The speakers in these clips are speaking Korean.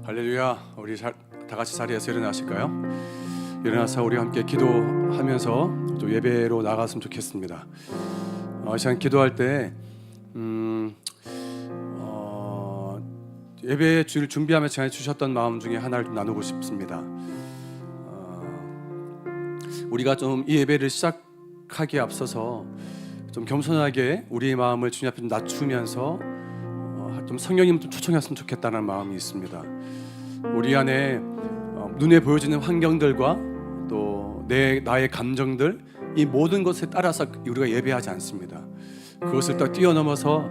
할렐루야. 우리 다 같이 자리에서 일어나실까요? 일어나서 우리 함께 기도하면서 또 예배로 나갔으면 좋겠습니다. 이 시간 기도할 때 예배 주일 준비하면서 시간에 주셨던 마음 중에 하나를 좀 나누고 싶습니다. 우리가 좀 이 예배를 시작하기에 앞서서 좀 겸손하게 우리의 마음을 주님 앞에 좀 낮추면서 좀 성령님 좀 초청했으면 좋겠다는 마음이 있습니다. 우리 안에 눈에 보여지는 환경들과 또 나의 감정들, 이 모든 것에 따라서 우리가 예배하지 않습니다. 그것을 또 뛰어넘어서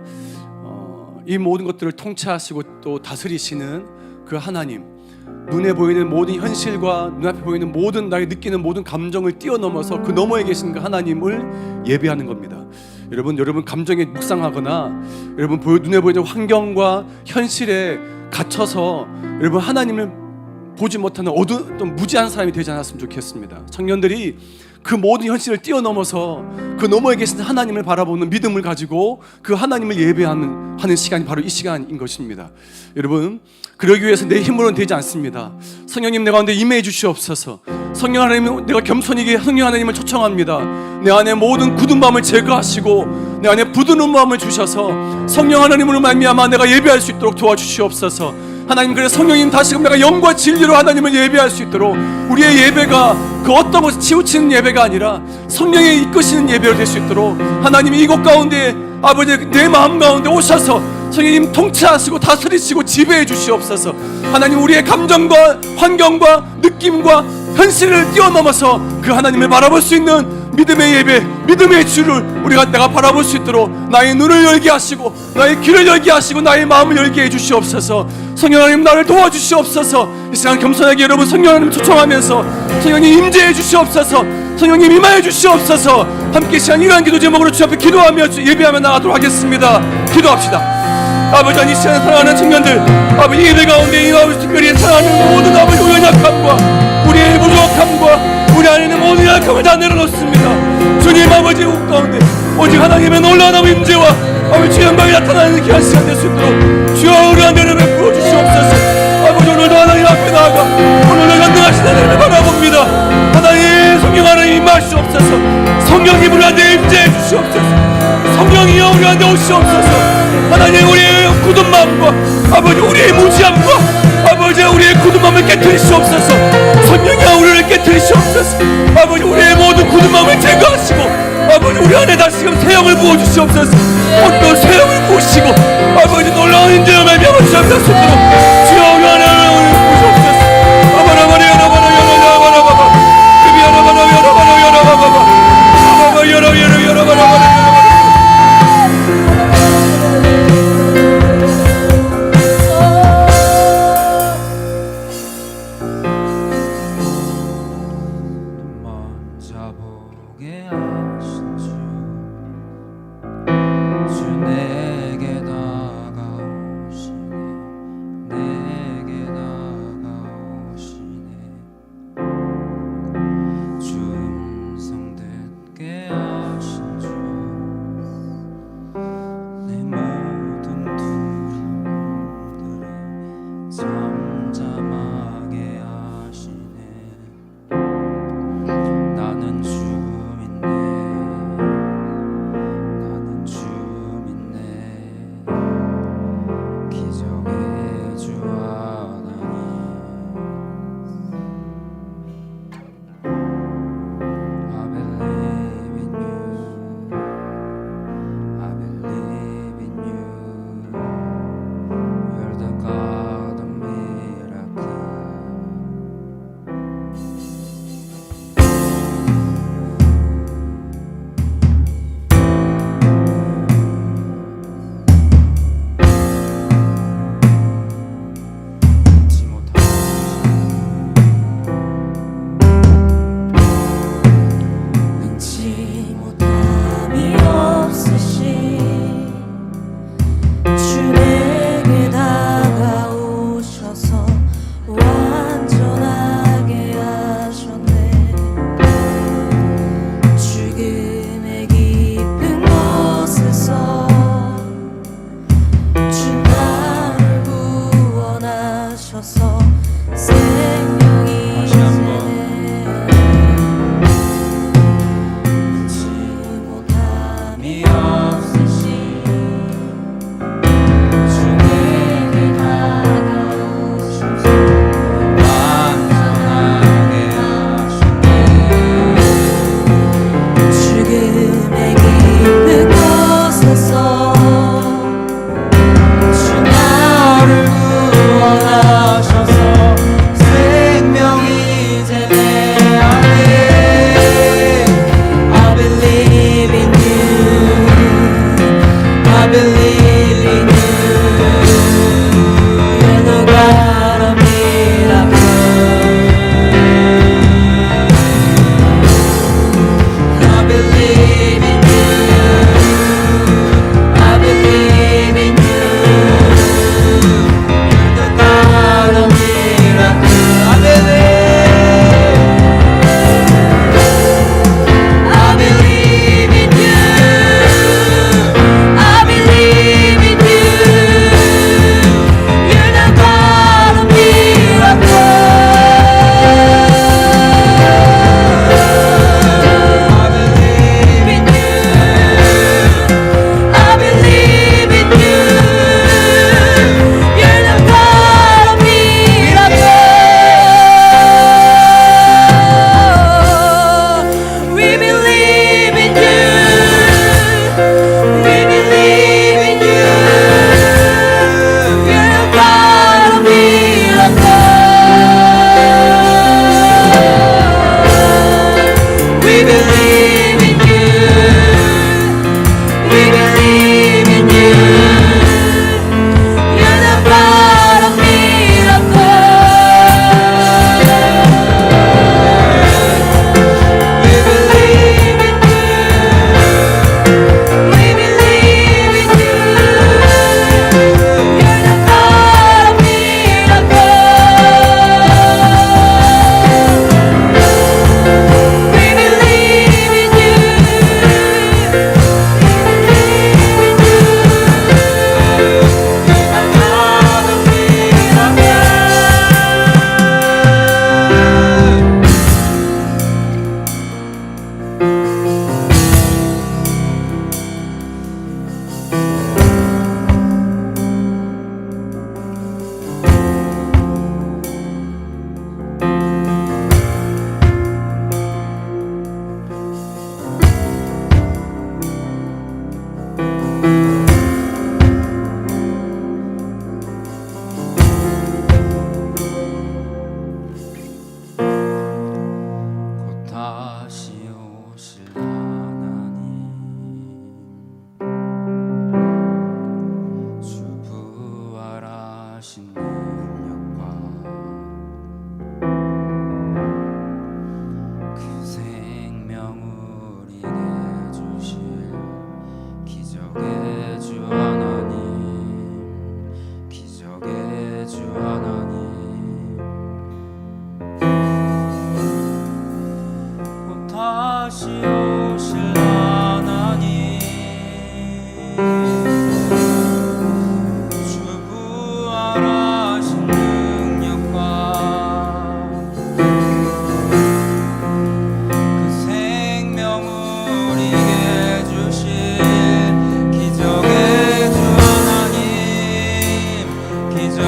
이 모든 것들을 통치하시고 또 다스리시는 그 하나님, 눈에 보이는 모든 현실과 눈앞에 보이는 모든 나의 느끼는 모든 감정을 뛰어넘어서 그 너머에 계신 그 하나님을 예배하는 겁니다. 여러분 감정에 묵상하거나 여러분 눈에 보이는 환경과 현실에 갇혀서 여러분 하나님을 보지 못하는 좀 무지한 사람이 되지 않았으면 좋겠습니다. 청년들이 그 모든 현실을 뛰어넘어서 그 너머에 계신 하나님을 바라보는 믿음을 가지고 그 하나님을 예배하는 시간이 바로 이 시간인 것입니다. 여러분, 그러기 위해서 내 힘으로는 되지 않습니다. 성령님 내 가운데 임해 주시옵소서. 성령 하나님, 내가 겸손히 성령 하나님을 초청합니다. 내 안에 모든 굳은 마음을 제거하시고 내 안에 부드러운 마음을 주셔서 성령 하나님으로 말미암아 내가 예배할 수 있도록 도와주시옵소서. 하나님, 그래서 성령님 다시금 내가 영과 진리로 하나님을 예배할 수 있도록 우리의 예배가 그 어떤 것을 치우치는 예배가 아니라 성령이 이끄시는 예배가 될 수 있도록 하나님이 이곳 가운데 아버지 내 마음 가운데 오셔서 성령님 통치하시고 다스리시고 지배해 주시옵소서. 하나님, 우리의 감정과 환경과 느낌과 현실을 뛰어넘어서 그 하나님을 바라볼 수 있는 믿음의 예배, 믿음의 주를 내가 바라볼 수 있도록 나의 눈을 열게 하시고 나의 귀를 열게 하시고 나의 마음을 열게 해주시옵소서. 성령 하나님, 나를 도와주시옵소서. 이 시간 겸손하게 여러분 성령 하나님 초청하면서 성령님 임재해 주시옵소서. 성령님 임하여 주시옵소서. 함께 시간 이러한 기도 제목으로 주 앞에 기도하며 예배하며 나가도록 하겠습니다. 기도합시다. 아버지, 이 시간에 사랑하는 청년들, 아버지 예배 가운데 이 아버지 특별히 사랑하는 모든 아버지 연약함과 우리의 부족함과 우리 안에 있는 모든 약함을 다 내려놓습니다. 주님, 아버지 옥 가운데 오직 하나님의 놀라운 임재와 아버지 주의 영광이 나타나는 귀한 시간 될 수 있도록 주여 우리한테 은혜를 부어주시옵소서. 아버지, 오늘도 하나님 앞에 나아가 오늘도 전능하신 하나님을 바라봅니다. 하나님, 성령 하나님 임하시옵소서. 성령님 우리한테 임재해 주시옵소서. 성령이여 우리한테 오시옵소서. 하나님, 우리의 굳은 마음과 아버지 우리의 무지함과 아버지 우리의 굳은 마음을 깨트리시옵소서. 성령이여 우리를 깨트리시옵소서. 아버지 우리의 모든 굳은 마음을 제거하시고 아버지 우리 안에 다시금 새영을 부어주시옵소서. 또 새영을 부으시고 아버지 놀라운 인재를 말미암아 주옵소서. 주여 우리 안에 부으시옵소서. 아바라바라 여라바라 여라바라 급이 여라바라 여라바라 여라바라 여라바라 여라바라 줌성 듣게 하신 주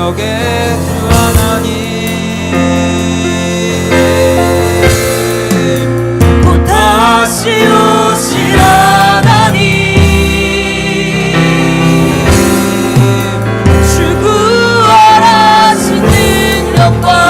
기적의 주 하나님 곧 다시 오실 하나님 주 구원하신 능력과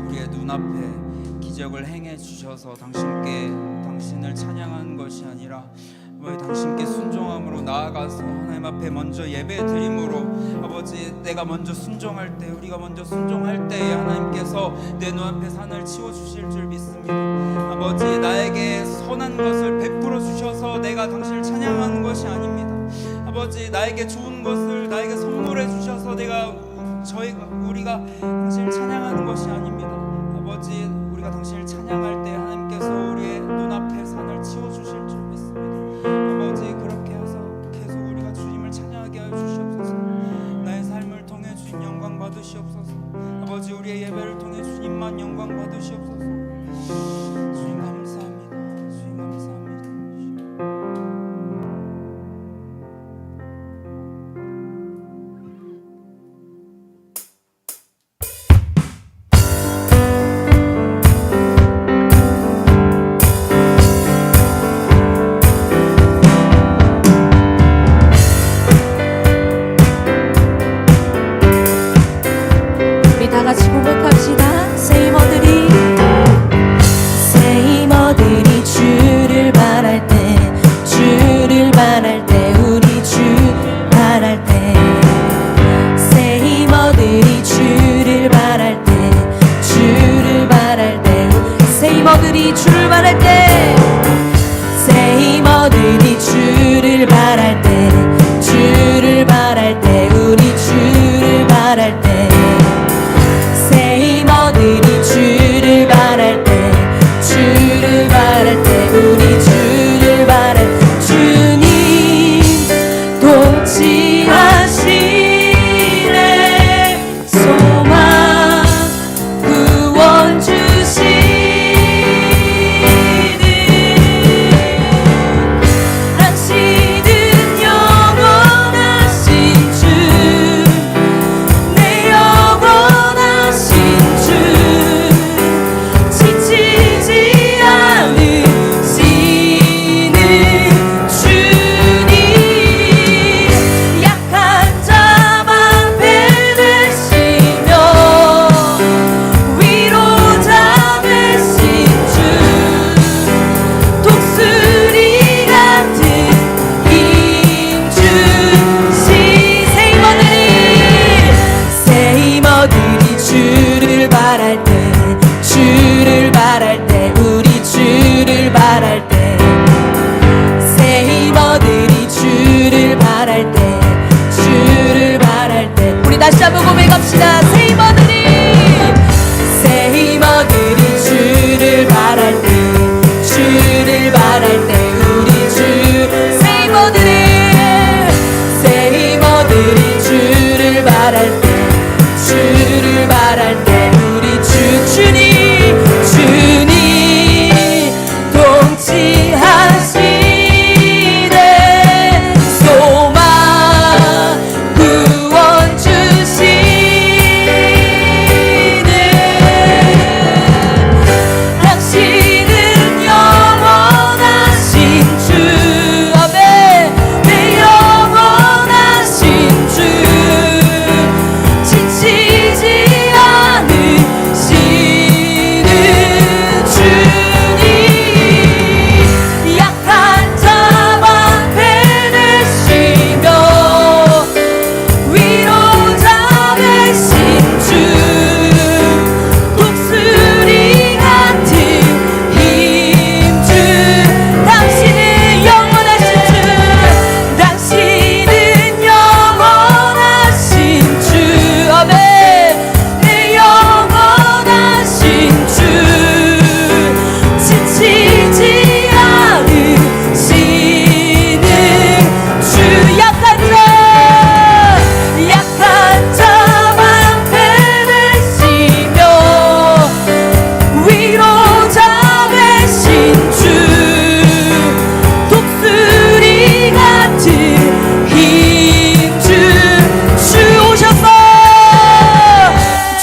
우리의 눈앞에 기적을 행해 주셔서 당신을 찬양하는 것이 아니라 당신께 순종함으로 나아가서 하나님 앞에 먼저 예배 드림으로 아버지 내가 먼저 순종할 때 우리가 먼저 순종할 때에 하나님께서 내 눈앞에 산을 치워주실 줄 믿습니다. 아버지 나에게 선한 것을 베풀어 주셔서 내가 당신을 찬양하는 것이 아닙니다. 아버지 나에게 좋은 것을 나에게 선물해 주셔서 우리가 당신을 찬양하는 것이 아닙니다. 아버지 우리가 당신을 찬양할 때 하나님께서 우리의 눈앞에 산을 치워주실 줄 믿습니다. 아버지 그렇게 해서 계속 우리가 주님을 찬양하게 하여 주시옵소서. 나의 삶을 통해 주님 영광 받으시옵소서. 아버지 우리의 예배를 통해 주님만 영광 받으시옵소서. 주님 감사합니다. 주님 감사합니다. 다시 한번 고백합시다. 새 힘어들이 주를 바랄 때 주를 바랄 때 우리 주 새 힘어들이 주를 바랄 때 주를 바랄 때 우리 주님 통치하시네 소망 구원 주시네 당신은 영원하신 주 아멘 내 영원하신 주 지치지 않으시는 주님 약한 자 방패 되시며 위로자 되신 주 독수리 같은 힘주 당신은 영원하신 주 당신은 영원하신 주 아멘 내 영원하신 주 지치지 않으시는 주 약한 자 방패 되시며 위로자 되신 주 독수리 같은 힘주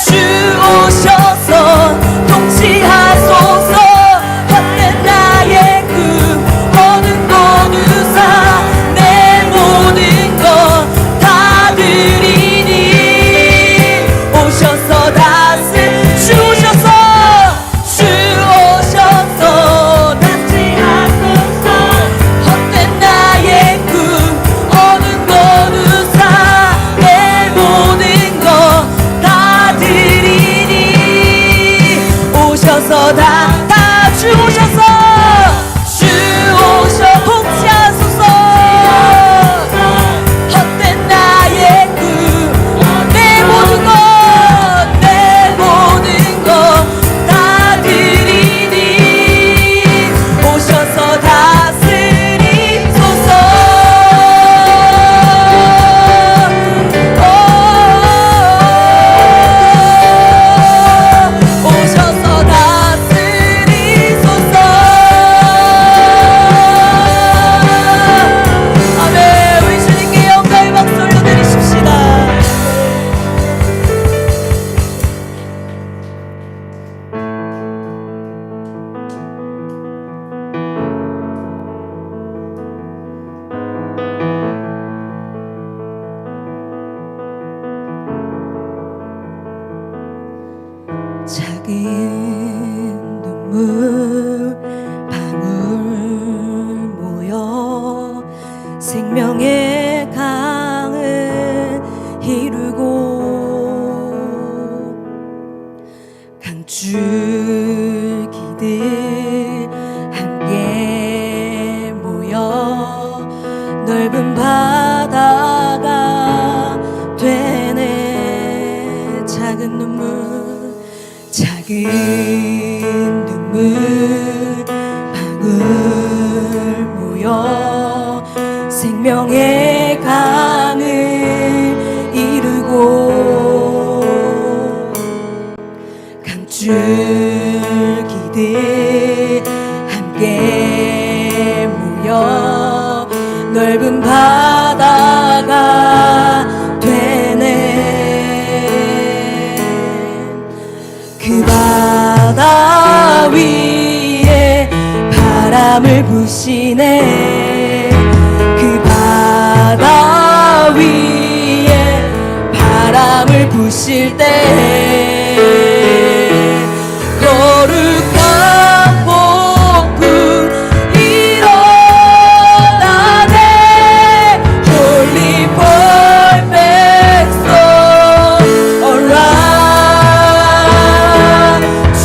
주 오셔서 통치하소서 헛된 나의 꿈 어느 곳우사 내 모든 것 다 드리니 오셔서 주 오셔서 다스리소서 헛된 나의 꿈 어느 곳우사 내 모든 것 다 드리니 오셔서 주 오셔서 통치하소서 헛된 나의 꿈 내 모든 것 다 드리니 오셔서 다스리소서 오셔서 다스리소서 아멘 우리 주님께 영광의 박수 올려드리십시다. 작은 눈물 방울 모여 생명의 강을 이루고 강줄기들 함께 모여 넓은 바다가 되네 작은 눈물 방울 모여 생명의 강을 이루고 강줄기들 함께 모여 넓은 바다가 되네 그 바다 위에 바람을 부시네 그 바다 위에 바람을 부실 때 거룩한 폭풍 일어나네 Holy perfect storm around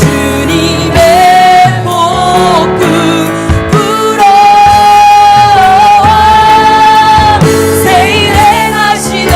주님의 폭풍 불어와 새 일행하시네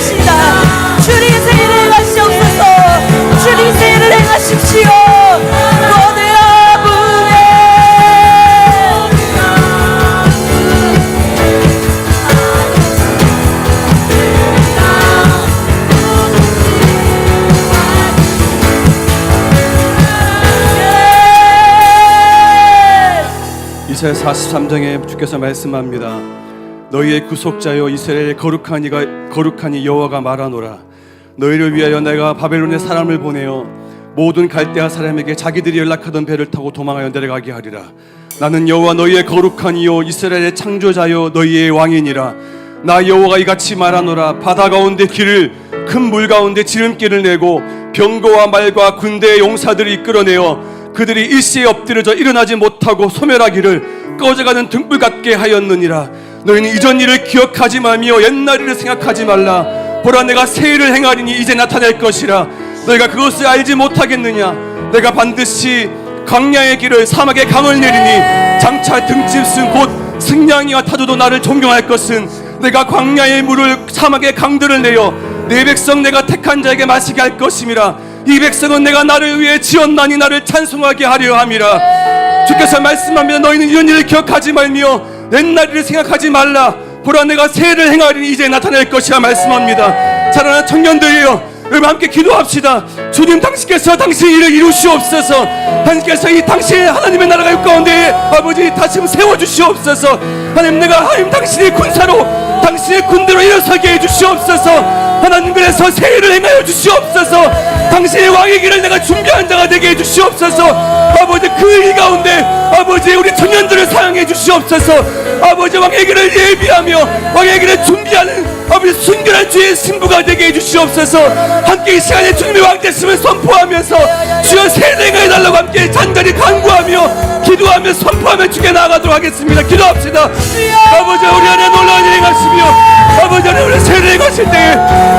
기도합시다. 주님 세일을 행하시옵소서. 주님 세일을 행하십시오. 거대 아부에 이사야 43장에 주께서 말씀합니다. 너희의 구속자여 이스라엘의 거룩하니 여호와가 말하노라. 너희를 위하여 내가 바벨론에 사람을 보내어 모든 갈대아 사람에게 자기들이 연락하던 배를 타고 도망하여 내려가게 하리라. 나는 여호와 너희의 거룩하니요 이스라엘의 창조자여 너희의 왕이니라. 나 여호와가 이같이 말하노라. 바다 가운데 길을 큰 물 가운데 지름길을 내고 병거와 말과 군대의 용사들을 이끌어내어 그들이 일시에 엎드려져 일어나지 못하고 소멸하기를 꺼져가는 등불 같게 하였느니라. 너희는 이전 일을 기억하지 말며 옛날 일을 생각하지 말라. 보라 내가 새 일을 행하리니 이제 나타날 것이라. 너희가 그것을 알지 못하겠느냐. 내가 반드시 광야의 길을 사막의 강을 내리니 장차 등짐승 곧 승냥이와 타조도 나를 존경할 것은 내가 광야의 물을 사막의 강들을 내어 내 백성 내가 택한 자에게 마시게 할 것임이라. 이 백성은 내가 나를 위해 지었나니 나를 찬송하게 하려 함이라. 주께서 말씀합니다. 너희는 이런 일을 기억하지 말며 옛날 일을 생각하지 말라. 보라 내가 새 일을 행하리니 이제 나타날 것이라 말씀합니다. 자라난 청년들이여, 여러분 함께 기도합시다. 주님 당신께서 당신의 일을 이루시옵소서. 당신께서 이 당신의 하나님의 나라가 육 가운데 아버지 다시 세워주시옵소서. 하나님 내가 하나님 당신의 군사로 당신의 군대로 일어서게 해주시옵소서. 하나님 그래서 새 일을 행하여 주시옵소서. 당신의 왕의 길을 내가 준비한 자가 되게 해주시옵소서. 아버지 그 일 가운데 아버지 우리 청년들을 사용해 주시옵소서. 아버지 왕의 길을 예비하며 왕의 길을 준비하는 아버지 순결한 주의 신부가 되게 해주시옵소서. 함께 이 시간에 주님의 왕되심을 선포하면서 주여 새 일을 행하여 달라고 함께 잔잔히 간구하며 기도하며 선포하며 주께 나아가도록 하겠습니다. 기도합시다. 아버지 우리 안에 놀라운 일 행하시며 아버지 안에 우리 새 일을 행하실 때에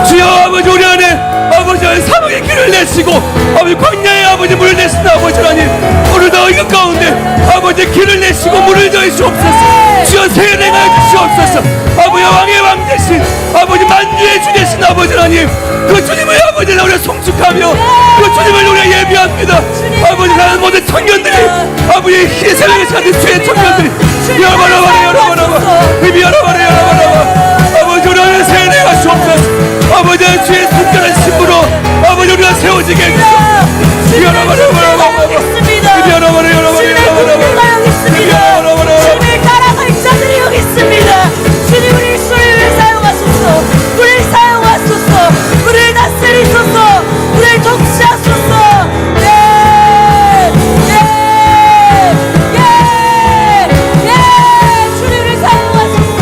주여 아버지 우리 안에 아버지 사막의 길을 내시고 아버지 광야의 아버지 물을 내신다. 아버지 하나님 오늘도 이것 가운데 아버지 길을 내시고 물을 저으시옵소서. 주여 새 일을 행하여 주시옵소서. 아버지 왕의 왕 되신 아버지 만주의 주 되신 아버지 하나님 그 주님을 아버지 우리가 송축하며 그 주님을 우리가 예비합니다. 아버지 하나님 모든 청년들이 아버지 희생을 찾는 주의 청년들이 여러분아버지 아버지 우리 안에 새 일을 행하시옵소서. 아버지 주의 순결한 신부로 아버지 우리가 세워지게 해주시옵소서. 주님의 가랑할 자들이 여기 있습니다. 주님 우리 수를 사용하소서. 우리를 사용하소서. 우리를 다스리소서. 우리를 통치하소서. 주님을 사용하소서.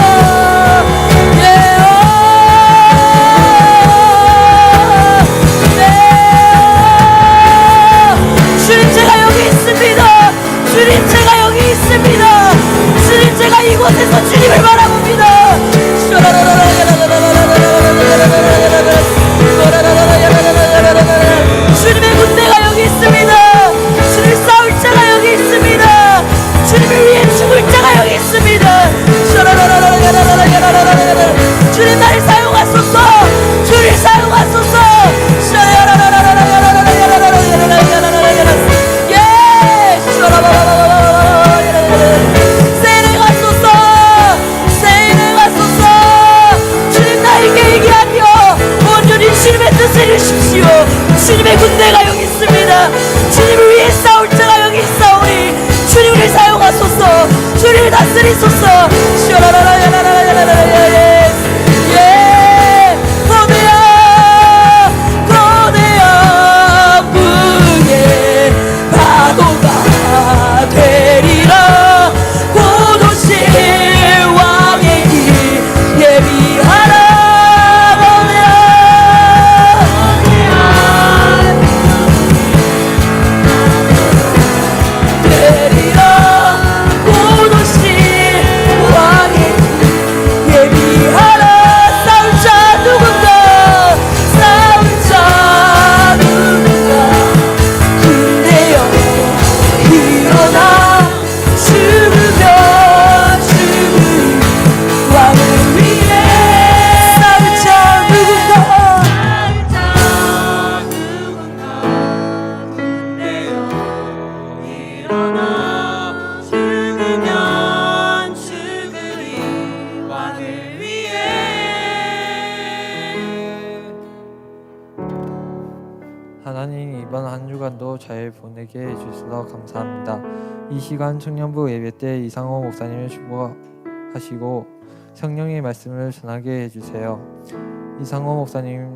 하나님, 이번 한 주간도 잘 보내게 해주셔서 감사합니다. 이 시간 청년부 예배 때 이상호 목사님을 축복하시고 성령의 말씀을 전하게 해주세요. 이상호 목사님이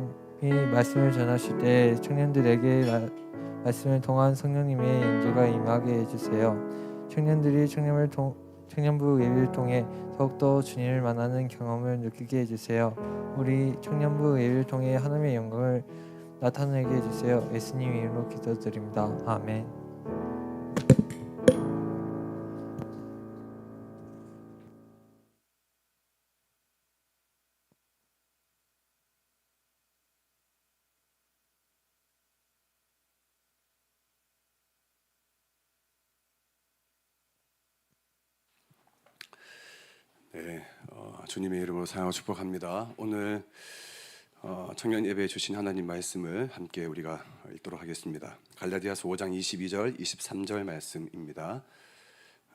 말씀을 전하실 때 청년들에게 말씀을 통한 성령님의 인도가 임하게 해주세요. 청년들이 청년부 예배를 통해 더욱더 주님을 만나는 경험을 느끼게 해주세요. 우리 청년부 예배를 통해 하나님의 영광을 나타내게 해주세요. 예수님 이름으로 기도드립니다. 아멘. 네, 주님의 이름으로 사랑하고 축복합니다. 오늘 청년 예배에 주신 하나님 말씀을 함께 우리가 읽도록 하겠습니다. 갈라디아서 5장 22절, 23절 말씀입니다.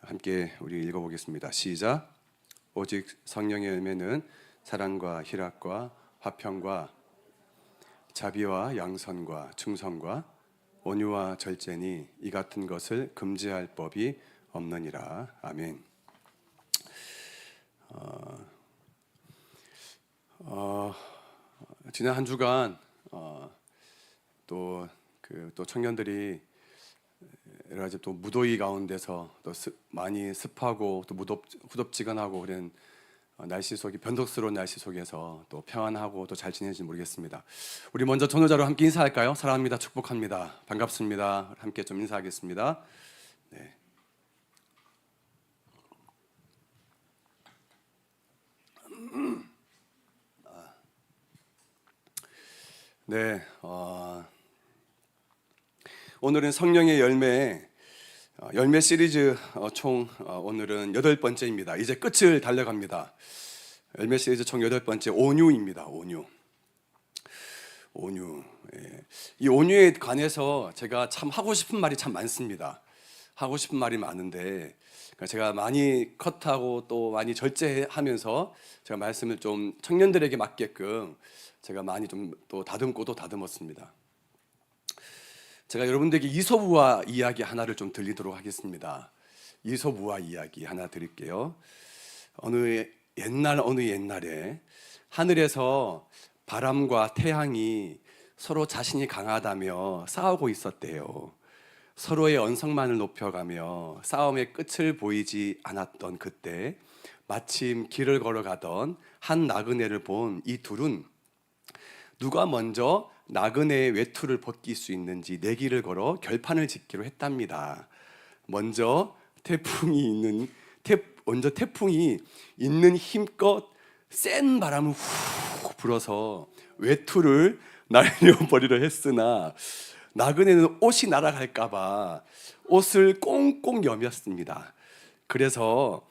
함께 우리 읽어보겠습니다. 시작. 오직 성령의 열매는 사랑과 희락과 화평과 자비와 양선과 충성과 온유와 절제니 이 같은 것을 금지할 법이 없느니라. 아멘. 지난 한 주간 또 청년들이 여러 가지 또 무더위 가운데서 또 많이 습하고 또 후덥지근하고 그런 날씨 속에 변덕스러운 날씨 속에서 또 평안하고 또 잘 지내는지 모르겠습니다. 우리 먼저 전도자로 함께 인사할까요? 사랑합니다. 축복합니다. 반갑습니다. 함께 좀 인사하겠습니다. 네. 네, 오늘은 성령의 열매 시리즈 총 오늘은 8번째입니다. 이제 끝을 달려갑니다. 열매 시리즈 총 8번째 온유입니다. 온유. 예. 이 온유에 관해서 제가 참 하고 싶은 말이 참 많습니다. 하고 싶은 말이 많은데 제가 많이 컷하고 또 많이 절제하면서 제가 말씀을 좀 청년들에게 맞게끔 제가 많이 좀 또 다듬고 또 다듬었습니다. 제가 여러분들에게 이솝우화 이야기 하나를 좀 들리도록 하겠습니다. 이솝우화 이야기 하나 드릴게요. 어느 옛날에 하늘에서 바람과 태양이 서로 자신이 강하다며 싸우고 있었대요. 서로의 언성만을 높여가며 싸움의 끝을 보이지 않았던 그때 마침 길을 걸어가던 한 나그네를 본 이 둘은 누가 먼저 나그네의 외투를 벗길 수 있는지 내기를 걸어 결판을 짓기로 했답니다. 먼저 태풍이 있는 힘껏 센 바람을 훅 불어서 외투를 날려버리려 했으나 나그네는 옷이 날아갈까봐 옷을 꽁꽁 여몄습니다. 그래서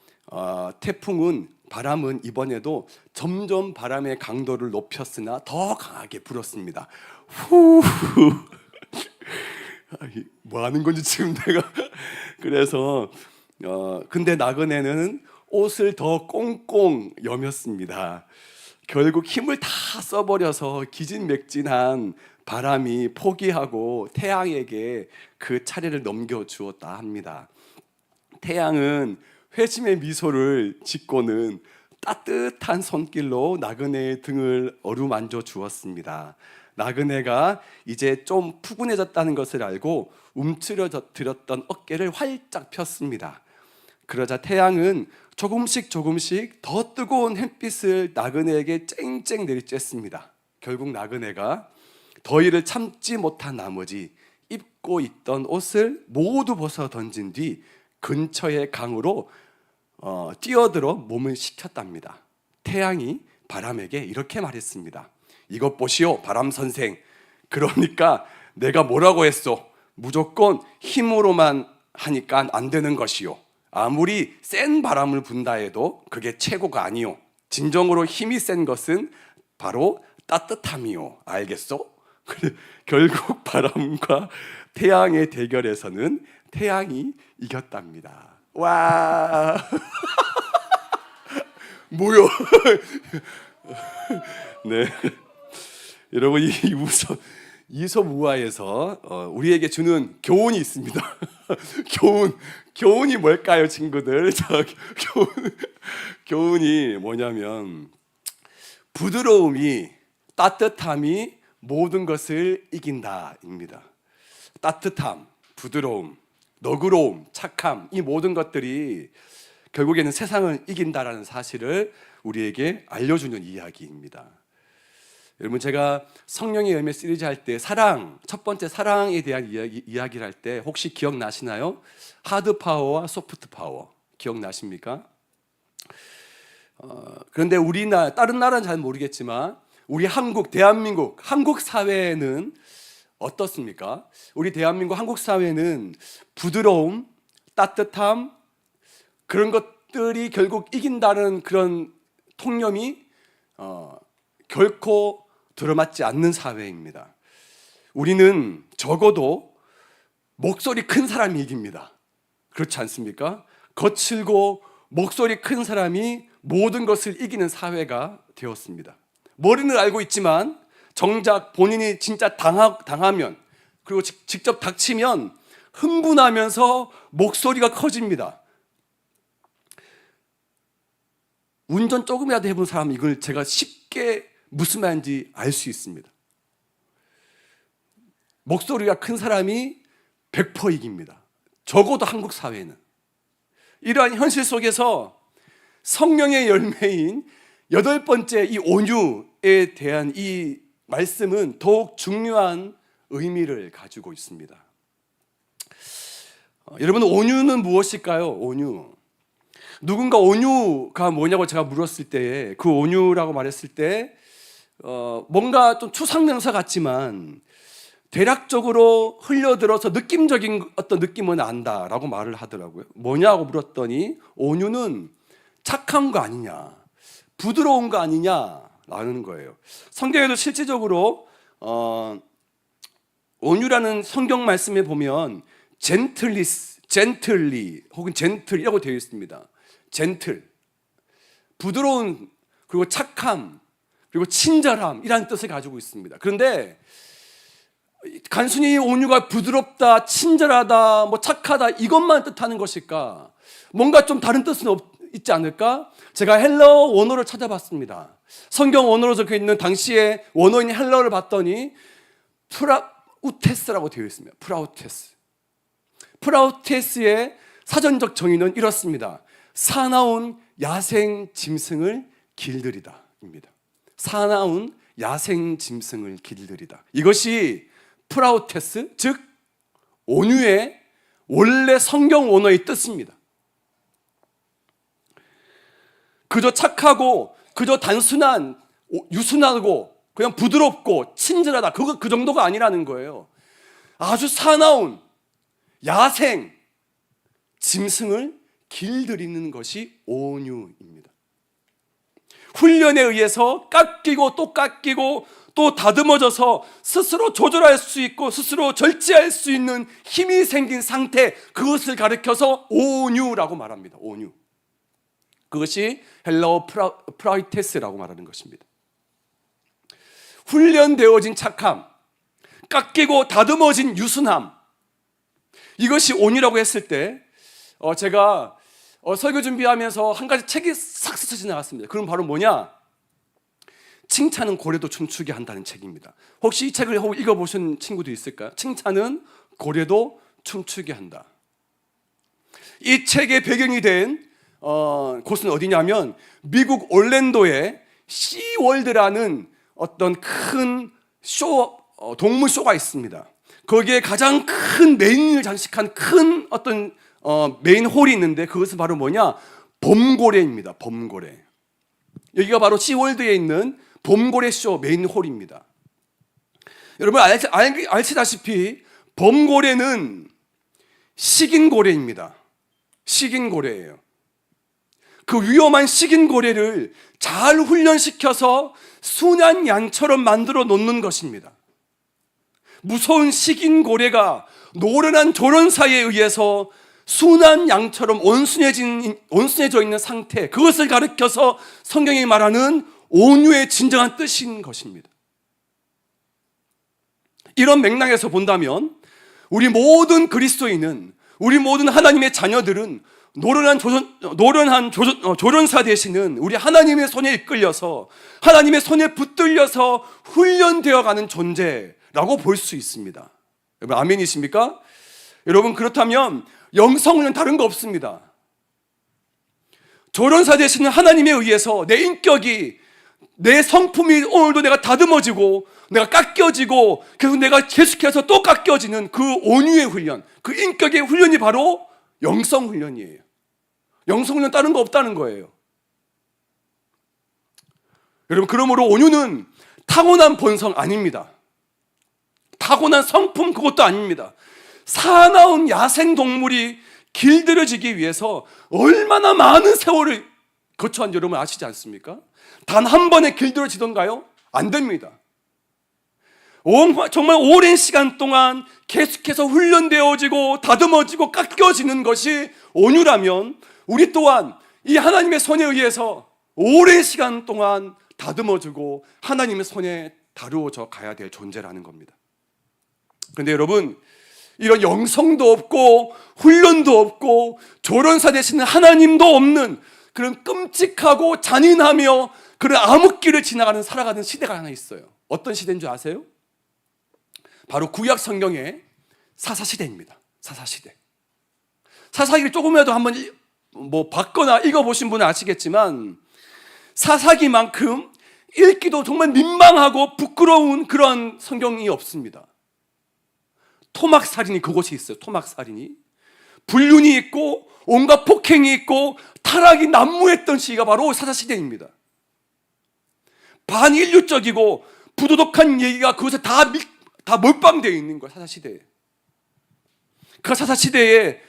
바람은 이번에도 점점 바람의 강도를 높였으나 더 강하게 불었습니다. 후, 뭐 하는 건지 지금 내가 그래서 근데 나그네는 옷을 더 꽁꽁 여몄습니다. 결국 힘을 다 써버려서 기진맥진한 바람이 포기하고 태양에게 그 차례를 넘겨주었다 합니다. 태양은 회심의 미소를 짓고는 따뜻한 손길로 나그네의 등을 어루만져 주었습니다. 나그네가 이제 좀 푸근해졌다는 것을 알고 움츠러들었던 어깨를 활짝 폈습니다. 그러자 태양은 조금씩 더 뜨거운 햇빛을 나그네에게 쨍쨍 내리쬐습니다. 결국 나그네가 더위를 참지 못한 나머지 입고 있던 옷을 모두 벗어 던진 뒤 근처의 강으로 뛰어들어 몸을 식혔답니다. 태양이 바람에게 이렇게 말했습니다. 이것 보시오, 바람 선생. 그러니까 내가 뭐라고 했소? 무조건 힘으로만 하니까 안 되는 것이요. 아무리 센 바람을 분다 해도 그게 최고가 아니요. 진정으로 힘이 센 것은 바로 따뜻함이요. 알겠소? 결국 바람과 태양의 대결에서는 태양이 이겼답니다. 와, 뭐요? 네, 여러분 이솝우화에서 우리에게 주는 교훈이 있습니다. 교훈이 뭘까요, 친구들? 교훈이 뭐냐면 부드러움이 따뜻함이 모든 것을 이긴다입니다. 따뜻함, 부드러움, 너그러움, 착함, 이 모든 것들이 결국에는 세상을 이긴다라는 사실을 우리에게 알려주는 이야기입니다. 여러분, 제가 성령의 열매 시리즈 할 때 첫 번째 사랑에 대한 이야기를 할 때 혹시 기억나시나요? 하드 파워와 소프트 파워 기억나십니까? 그런데 다른 나라는 잘 모르겠지만 우리 대한민국 사회는 어떻습니까? 우리 대한민국 한국 사회는 부드러움, 따뜻함, 그런 것들이 결국 이긴다는 그런 통념이 결코 들어맞지 않는 사회입니다. 우리는 적어도 목소리 큰 사람이 이깁니다. 그렇지 않습니까? 거칠고 목소리 큰 사람이 모든 것을 이기는 사회가 되었습니다. 머리는 알고 있지만 정작 본인이 진짜 당하면, 그리고 직접 닥치면 흥분하면서 목소리가 커집니다. 운전 조금이라도 해본 사람은 이걸 제가 쉽게 무슨 말인지 알 수 있습니다. 목소리가 큰 사람이 100% 이깁니다. 적어도 한국 사회는. 이러한 현실 속에서 성령의 열매인 8번째 이 온유에 대한 이 말씀은 더욱 중요한 의미를 가지고 있습니다. 여러분, 온유는 무엇일까요? 온유. 누군가 온유가 뭐냐고 제가 물었을 때, 그 온유라고 말했을 때 뭔가 좀 추상명사 같지만 대략적으로 흘려들어서 느낌적인 어떤 느낌은 안다라고 말을 하더라고요. 뭐냐고 물었더니 온유는 착한 거 아니냐, 부드러운 거 아니냐라는 거예요. 성경에도 실질적으로 온유라는 성경 말씀에 보면 젠틀리 혹은 젠틀이라고 되어 있습니다. 젠틀, 부드러운, 그리고 착함, 그리고 친절함이라는 뜻을 가지고 있습니다. 그런데 단순히 온유가 부드럽다, 친절하다, 착하다 이것만 뜻하는 것일까? 뭔가 좀 다른 뜻은 있지 않을까? 제가 헬러 원어를 찾아봤습니다. 성경 원어로 적혀 있는 당시의 원어인 헬러를 봤더니 프라우테스라고 되어 있습니다. 프라우테스의 사전적 정의는 이렇습니다. 사나운 야생 짐승을 길들이다입니다. 사나운 야생 짐승을 길들이다. 이것이 프라우테스, 즉 온유의 원래 성경 원어의 뜻입니다. 그저 착하고, 그저 단순한, 유순하고, 그냥 부드럽고 친절하다, 그 정도가 아니라는 거예요. 아주 사나운 야생 짐승을 길들이는 것이 온유입니다. 훈련에 의해서 깎이고 또 다듬어져서 스스로 조절할 수 있고 스스로 절제할 수 있는 힘이 생긴 상태, 그것을 가리켜서 온유라고 말합니다. 온유. 그것이 헬라어 프라이테스라고 말하는 것입니다. 훈련되어진 착함, 깎이고 다듬어진 유순함, 이것이 온유라고 했을 때 제가 설교 준비하면서 한 가지 책이 싹 스쳐 지나갔습니다. 그럼 바로 뭐냐? 칭찬은 고래도 춤추게 한다는 책입니다. 혹시 이 책을 읽어보신 친구도 있을까요? 칭찬은 고래도 춤추게 한다. 이 책의 배경이 된 곳은 어디냐면 미국 올랜도의 시월드라는 어떤 큰 동물 쇼가 있습니다. 거기에 가장 큰 메인을 장식한 큰 어떤 메인 홀이 있는데 그것은 바로 뭐냐? 범고래입니다. 범고래. 여기가 바로 시월드에 있는 범고래 쇼 메인 홀입니다. 여러분 아시다시피 범고래는 식인 고래입니다. 식인 고래예요. 그 위험한 식인 고래를 잘 훈련시켜서 순한 양처럼 만들어 놓는 것입니다. 무서운 식인 고래가 노련한 조련사에 의해서 순한 양처럼 온순해져 있는 상태, 그것을 가리켜서 성경이 말하는 온유의 진정한 뜻인 것입니다. 이런 맥락에서 본다면 우리 모든 그리스도인은, 우리 모든 하나님의 자녀들은 조련사 되시는 우리 하나님의 손에 이끌려서, 하나님의 손에 붙들려서 훈련되어가는 존재라고 볼 수 있습니다. 여러분 아멘이십니까? 여러분 그렇다면 영성은 다른 거 없습니다. 조련사 되시는 하나님에 의해서 내 인격이, 내 성품이 오늘도 내가 다듬어지고 내가 깎여지고 계속 내가 계속해서 또 깎여지는 그 온유의 훈련, 그 인격의 훈련이 바로 영성 훈련이에요. 영성 훈련 다른 거 없다는 거예요. 여러분 그러므로 온유는 타고난 본성 아닙니다. 타고난 성품 그것도 아닙니다. 사나운 야생동물이 길들여지기 위해서 얼마나 많은 세월을 거쳐한 여러분 아시지 않습니까? 단 한 번에 길들여지던가요? 안 됩니다. 정말 오랜 시간 동안 계속해서 훈련되어지고 다듬어지고 깎여지는 것이 온유라면, 우리 또한 이 하나님의 손에 의해서 오랜 시간 동안 다듬어지고 하나님의 손에 다루어져 가야 될 존재라는 겁니다. 그런데 여러분, 이런 영성도 없고 훈련도 없고 조련사 되시는 하나님도 없는 그런 끔찍하고 잔인하며 그런 암흑기를 살아가는 시대가 하나 있어요. 어떤 시대인 줄 아세요? 바로 구약 성경의 사사시대입니다. 사사시대. 사사기를 조금이라도 한번 봤거나 읽어보신 분은 아시겠지만, 사사기만큼 읽기도 정말 민망하고 부끄러운 그런 성경이 없습니다. 토막살인이 그곳에 있어요. 토막살인이. 불륜이 있고 온갖 폭행이 있고 타락이 난무했던 시기가 바로 사사시대입니다. 반인류적이고 부도덕한 얘기가 그것에 다 몰빵되어 있는 거예요. 사사시대에. 그 사사시대에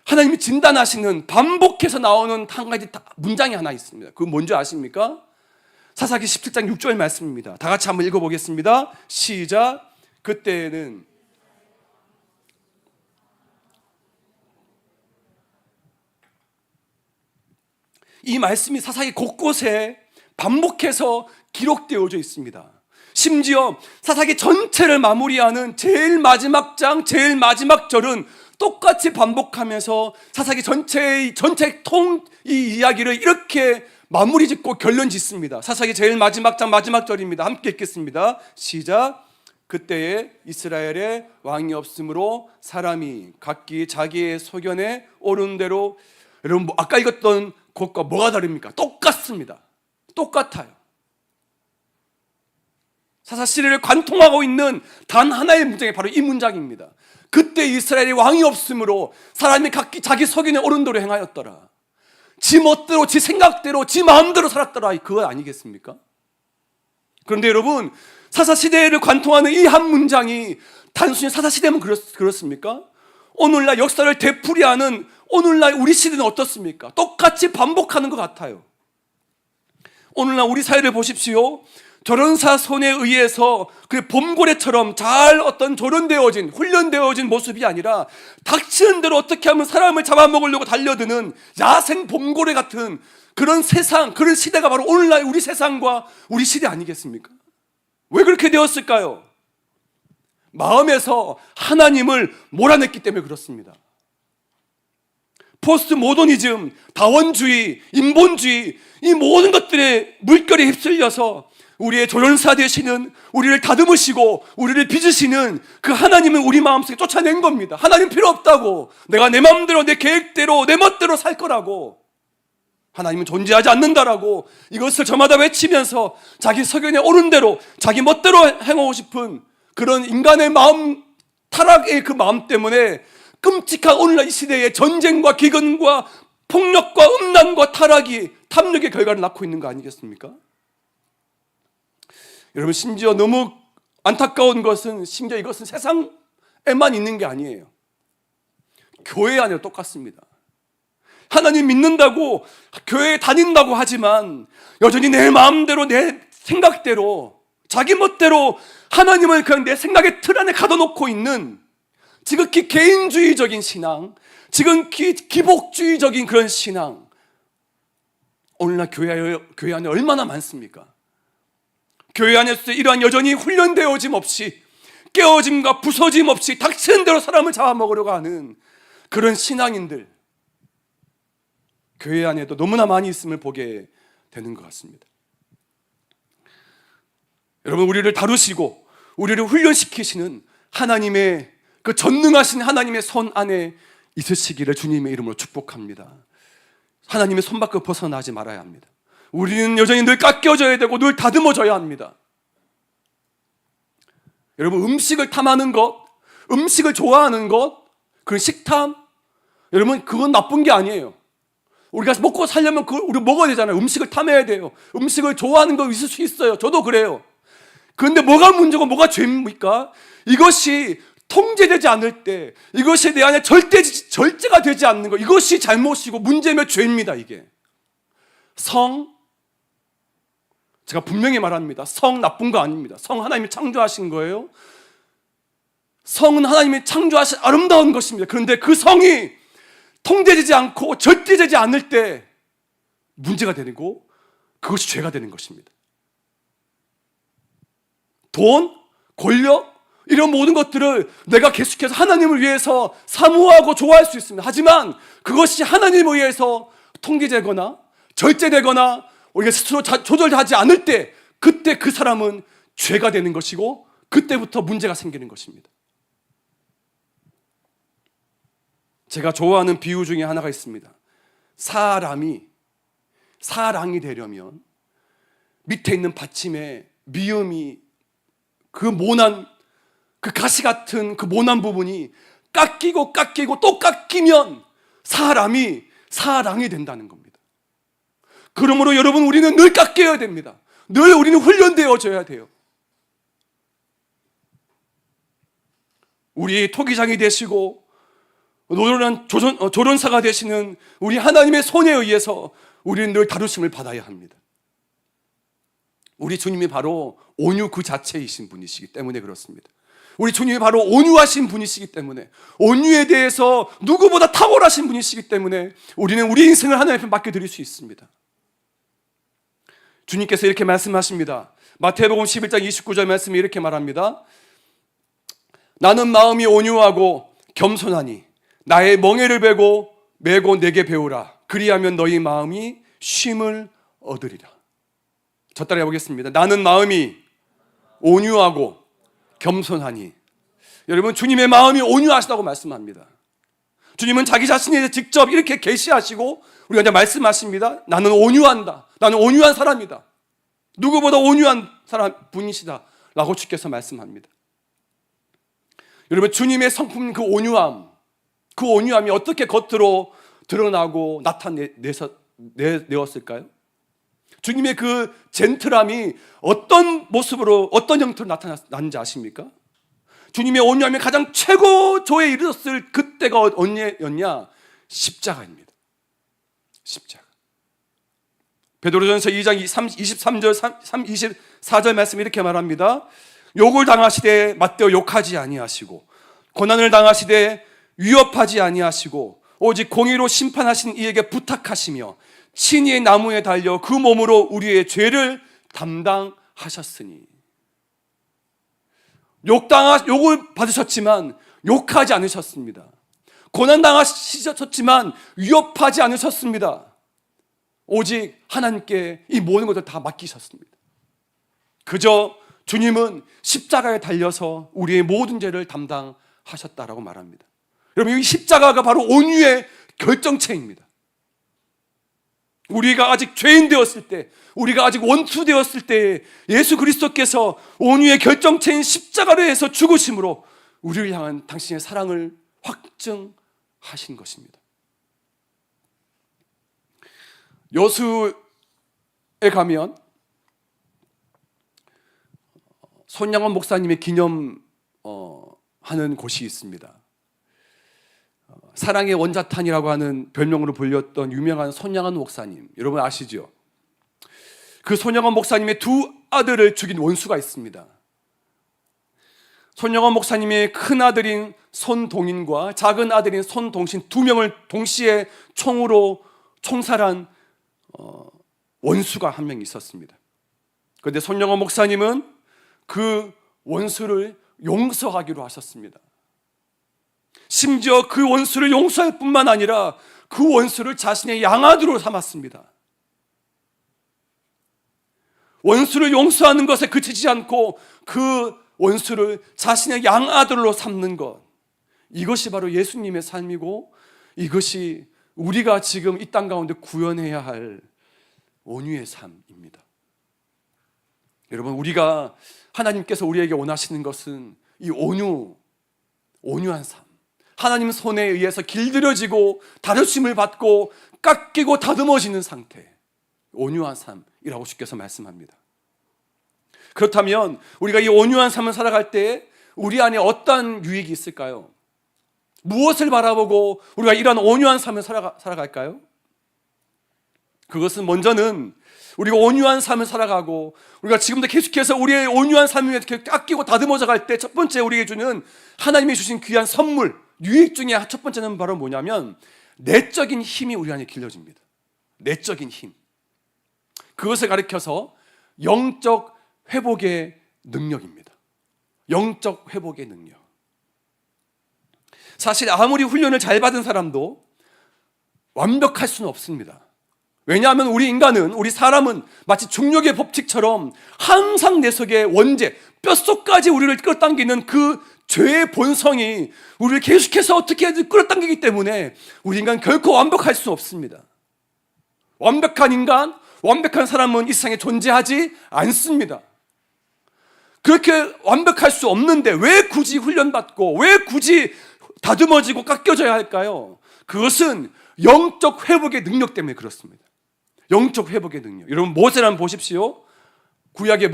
하나님이 진단하시는, 반복해서 나오는 한 가지 문장이 하나 있습니다. 그건 뭔지 아십니까? 사사기 17장 6절 말씀입니다. 다 같이 한번 읽어보겠습니다. 시작. 그때는 이 말씀이 사사기 곳곳에 반복해서 기록되어져 있습니다. 심지어 사사기 전체를 마무리하는 제일 마지막 장, 제일 마지막 절은 똑같이 반복하면서 사사기 전체 이 이야기를 이렇게 마무리 짓고 결론 짓습니다. 사사기 제일 마지막 장 마지막 절입니다. 함께 읽겠습니다. 시작. 그때에 이스라엘에 왕이 없으므로 사람이 각기 자기의 소견에 오른 대로. 여러분 아까 읽었던 것과 뭐가 다릅니까? 똑같습니다. 똑같아요. 사사시대를 관통하고 있는 단 하나의 문장이 바로 이 문장입니다. 그때 이스라엘이 왕이 없으므로 사람이 각기 자기 소견에 오른 대로 행하였더라. 지 멋대로, 지 생각대로, 지 마음대로 살았더라. 그거 아니겠습니까? 그런데 여러분, 사사시대를 관통하는 이 한 문장이 단순히 사사시대면 그렇습니까? 오늘날 역사를 되풀이하는 오늘날 우리 시대는 어떻습니까? 똑같이 반복하는 것 같아요. 오늘날 우리 사회를 보십시오. 조련사 손에 의해서 그 봄고래처럼 잘 조련되어진, 훈련되어진 모습이 아니라 닥치는 대로 어떻게 하면 사람을 잡아먹으려고 달려드는 야생 봄고래 같은 그런 세상, 그런 시대가 바로 오늘날 우리 세상과 우리 시대 아니겠습니까? 왜 그렇게 되었을까요? 마음에서 하나님을 몰아냈기 때문에 그렇습니다. 포스트 모더니즘, 다원주의, 인본주의, 이 모든 것들의 물결에 휩쓸려서 우리의 조련사 되시는, 우리를 다듬으시고 우리를 빚으시는 그 하나님은 우리 마음속에 쫓아낸 겁니다. 하나님 필요 없다고, 내가 내 마음대로 내 계획대로 내 멋대로 살 거라고, 하나님은 존재하지 않는다라고 이것을 저마다 외치면서 자기 소견에 오른 대로 자기 멋대로 행하고 싶은 그런 인간의 마음, 타락의 그 마음 때문에 끔찍한 오늘날 이 시대의 전쟁과 기근과 폭력과 음란과 타락이 탐욕의 결과를 낳고 있는 거 아니겠습니까? 여러분 심지어 너무 안타까운 것은, 심지어 이것은 세상에만 있는 게 아니에요. 교회 안에도 똑같습니다. 하나님 믿는다고 교회에 다닌다고 하지만 여전히 내 마음대로 내 생각대로 자기 멋대로 하나님을 그냥 내 생각의 틀 안에 가둬놓고 있는 지극히 개인주의적인 신앙, 지극히 기복주의적인 그런 신앙, 오늘날 교회 안에 얼마나 많습니까? 교회 안에서 이러한 여전히 훈련되어짐 없이 깨어짐과 부서짐 없이 닥치는 대로 사람을 잡아먹으려고 하는 그런 신앙인들, 교회 안에도 너무나 많이 있음을 보게 되는 것 같습니다. 여러분, 우리를 다루시고 우리를 훈련시키시는 하나님의 그 전능하신 하나님의 손 안에 있으시기를 주님의 이름으로 축복합니다. 하나님의 손 밖을 벗어나지 말아야 합니다. 우리는 여전히 늘 깎여져야 되고 늘 다듬어져야 합니다. 여러분, 음식을 탐하는 것, 음식을 좋아하는 것, 그런 식탐, 여러분, 그건 나쁜 게 아니에요. 우리가 먹고 살려면 우리 먹어야 되잖아요. 음식을 탐해야 돼요. 음식을 좋아하는 거 있을 수 있어요. 저도 그래요. 그런데 뭐가 문제고 뭐가 죄입니까? 이것이 통제되지 않을 때, 이것이 내 안에 절제가 되지 않는 것, 이것이 잘못이고 문제며 죄입니다. 이게 제가 분명히 말합니다. 성 나쁜 거 아닙니다. 성 하나님이 창조하신 거예요. 성은 하나님이 창조하신 아름다운 것입니다. 그런데 그 성이 통제되지 않고 절제되지 않을 때 문제가 되고 그것이 죄가 되는 것입니다. 돈, 권력, 이런 모든 것들을 내가 계속해서 하나님을 위해서 사모하고 좋아할 수 있습니다. 하지만 그것이 하나님을 위해서 통제되거나 절제되거나 우리가 스스로 조절하지 않을 때, 그때 그 사람은 죄가 되는 것이고 그때부터 문제가 생기는 것입니다. 제가 좋아하는 비유 중에 하나가 있습니다. 사랑이 되려면 밑에 있는 받침에 미음이 그 모난, 그 가시 같은 그 모난 부분이 깎이고 또 깎이면 사람이 된다는 겁니다. 그러므로 여러분, 우리는 늘 깎여야 됩니다. 늘 우리는 훈련되어져야 돼요. 우리 토기장이 되시고 노련한 조련사가 되시는 우리 하나님의 손에 의해서 우리는 늘 다루심을 받아야 합니다. 우리 주님이 바로 온유 그 자체이신 분이시기 때문에 그렇습니다. 우리 주님이 바로 온유하신 분이시기 때문에, 온유에 대해서 누구보다 탁월하신 분이시기 때문에 우리는 우리 인생을 하나님 앞에 맡겨드릴 수 있습니다. 주님께서 이렇게 말씀하십니다. 마태복음 11장 29절 말씀이 이렇게 말합니다. 나는 마음이 온유하고 겸손하니 나의 멍에를 메고 내게 배우라. 그리하면 너희 마음이 쉼을 얻으리라. 저 따라 해보겠습니다. 나는 마음이 온유하고 겸손하니. 여러분, 주님의 마음이 온유하시다고 말씀합니다. 주님은 자기 자신에 직접 이렇게 계시하시고 우리가 이제 말씀하십니다. 나는 온유한다. 나는 온유한 사람이다. 누구보다 온유한 분이시다 라고 주께서 말씀합니다. 여러분, 주님의 성품 그 온유함이 어떻게 겉으로 드러나고 나타내었을까요? 주님의 그 젠틀함이 어떤 모습으로, 어떤 형태로 나타났는지 아십니까? 주님의 온유함이 가장 최고조에 이르렀을 그때가 언제였냐? 십자가입니다. 십자가. 베드로전서 2장 23절 24절 말씀 이렇게 말합니다. 욕을 당하시되 맞대어 욕하지 아니하시고 고난을 당하시되 위협하지 아니하시고 오직 공의로 심판하신 이에게 부탁하시며 친히 나무에 달려 그 몸으로 우리의 죄를 담당하셨으니. 욕을 받으셨지만 욕하지 않으셨습니다. 고난당하셨지만 위협하지 않으셨습니다. 오직 하나님께 이 모든 것을 다 맡기셨습니다. 그저 주님은 십자가에 달려서 우리의 모든 죄를 담당하셨다라고 말합니다. 여러분, 이 십자가가 바로 온유의 결정체입니다. 우리가 아직 죄인 되었을 때, 우리가 아직 원수 되었을 때 예수 그리스도께서 온유의 결정체인 십자가로 해서 죽으심으로 우리를 향한 당신의 사랑을 확증하신 것입니다. 여수에 가면 손양원 목사님의 기념하는 곳이 있습니다. 사랑의 원자탄이라고 하는 별명으로 불렸던 유명한 손양원 목사님, 여러분 아시죠? 그 손양원 목사님의 두 아들을 죽인 원수가 있습니다. 손양원 목사님의 큰 아들인 손동인과 작은 아들인 손동신 두 명을 동시에 총으로 총살한 원수가 한 명 있었습니다. 그런데 손양원 목사님은 그 원수를 용서하기로 하셨습니다. 심지어 그 원수를 용서할 뿐만 아니라 그 원수를 자신의 양아들로 삼았습니다. 원수를 용서하는 것에 그치지 않고 그 원수를 자신의 양아들로 삼는 것, 이것이 바로 예수님의 삶이고 이것이 우리가 지금 이 땅 가운데 구현해야 할 온유의 삶입니다. 여러분, 우리가 하나님께서 우리에게 원하시는 것은 이 온유한 삶, 하나님 손에 의해서 길들여지고 다루심을 받고 깎이고 다듬어지는 상태, 온유한 삶이라고 주께서 말씀합니다. 그렇다면 우리가 이 온유한 삶을 살아갈 때 우리 안에 어떤 유익이 있을까요? 무엇을 바라보고 우리가 이런 온유한 삶을 살아갈까요? 그것은 먼저는 우리가 온유한 삶을 살아가고 우리가 지금도 계속해서 우리의 온유한 삶을 이렇게 깎이고 다듬어져 갈 때 첫 번째 우리에게 주는 하나님이 주신 귀한 선물, 유익 중에 첫 번째는 바로 뭐냐면 내적인 힘이 우리 안에 길러집니다. 내적인 힘. 그것을 가리켜서 영적 회복의 능력입니다. 영적 회복의 능력. 사실 아무리 훈련을 잘 받은 사람도 완벽할 수는 없습니다. 왜냐하면 우리 인간은, 우리 사람은 마치 중력의 법칙처럼 항상 내 속에 원죄, 뼛속까지 우리를 끌어당기는 그 죄의 본성이 우리를 계속해서 어떻게든 끌어당기기 때문에 우리 인간 결코 완벽할 수 없습니다. 완벽한 인간, 완벽한 사람은 이 세상에 존재하지 않습니다. 그렇게 완벽할 수 없는데 왜 굳이 훈련받고 왜 굳이 다듬어지고 깎여져야 할까요? 그것은 영적 회복의 능력 때문에 그렇습니다. 영적 회복의 능력. 여러분, 모세를 한번 보십시오. 구약의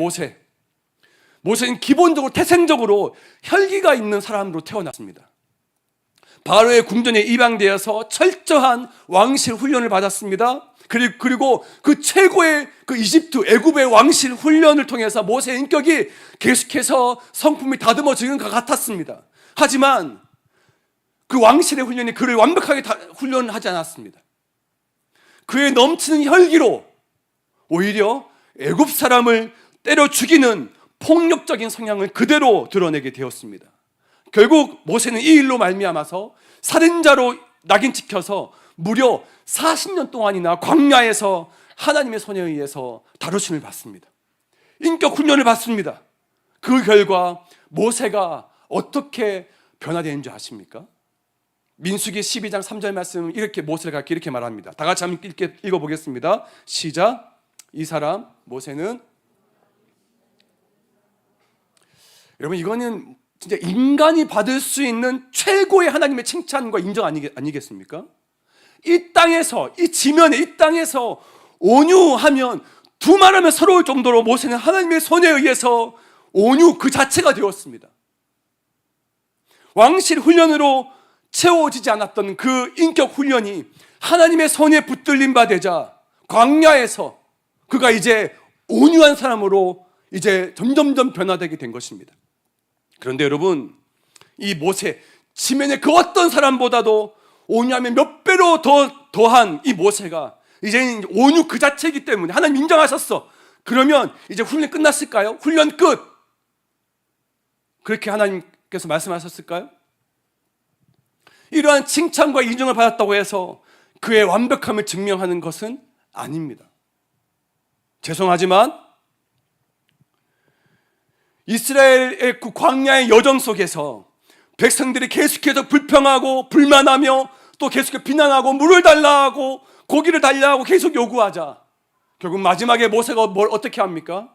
모세는 기본적으로 태생적으로 혈기가 있는 사람으로 태어났습니다. 바로의 궁전에 입양되어서 철저한 왕실 훈련을 받았습니다. 그리고 그 최고의 그 이집트, 애굽의 왕실 훈련을 통해서 모세의 인격이 계속해서 성품이 다듬어지는 것 같았습니다. 하지만 그 왕실의 훈련이 그를 완벽하게 훈련하지 않았습니다. 그의 넘치는 혈기로 오히려 애굽 사람을 때려 죽이는 폭력적인 성향을 그대로 드러내게 되었습니다. 결국 모세는 이 일로 말미암아서 살인자로 낙인 찍혀서 무려 40년 동안이나 광야에서 하나님의 손에 의해서 다루심을 받습니다. 인격 훈련을 받습니다. 그 결과 모세가 어떻게 변화되는 줄 아십니까? 민수기 12장 3절 말씀, 이렇게 모세를 가르쳐 이렇게 말합니다. 다 같이 한번 읽어보겠습니다. 시작. 이 사람 모세는, 여러분, 이거는 진짜 인간이 받을 수 있는 최고의 하나님의 칭찬과 인정 아니겠습니까? 이 땅에서, 이 지면에, 이 땅에서 온유하면 두말하면 서러울 정도로 모세는 하나님의 손에 의해서 온유 그 자체가 되었습니다. 왕실 훈련으로 채워지지 않았던 그 인격 훈련이 하나님의 손에 붙들림 바 되자 광야에서 그가 이제 온유한 사람으로 이제 점점점 변화되게 된 것입니다. 그런데 여러분, 이 모세, 지면의 그 어떤 사람보다도 온유하면 몇 배로 더한 이 모세가 이제는 온유 그 자체이기 때문에 하나님 인정하셨어. 그러면 이제 훈련 끝났을까요? 훈련 끝. 그렇게 하나님께서 말씀하셨을까요? 이러한 칭찬과 인정을 받았다고 해서 그의 완벽함을 증명하는 것은 아닙니다. 죄송하지만 이스라엘의 그 광야의 여정 속에서 백성들이 계속해서 불평하고 불만하며 또 계속해서 비난하고 물을 달라 하고 고기를 달라 하고 계속 요구하자 결국 마지막에 모세가 뭘 어떻게 합니까?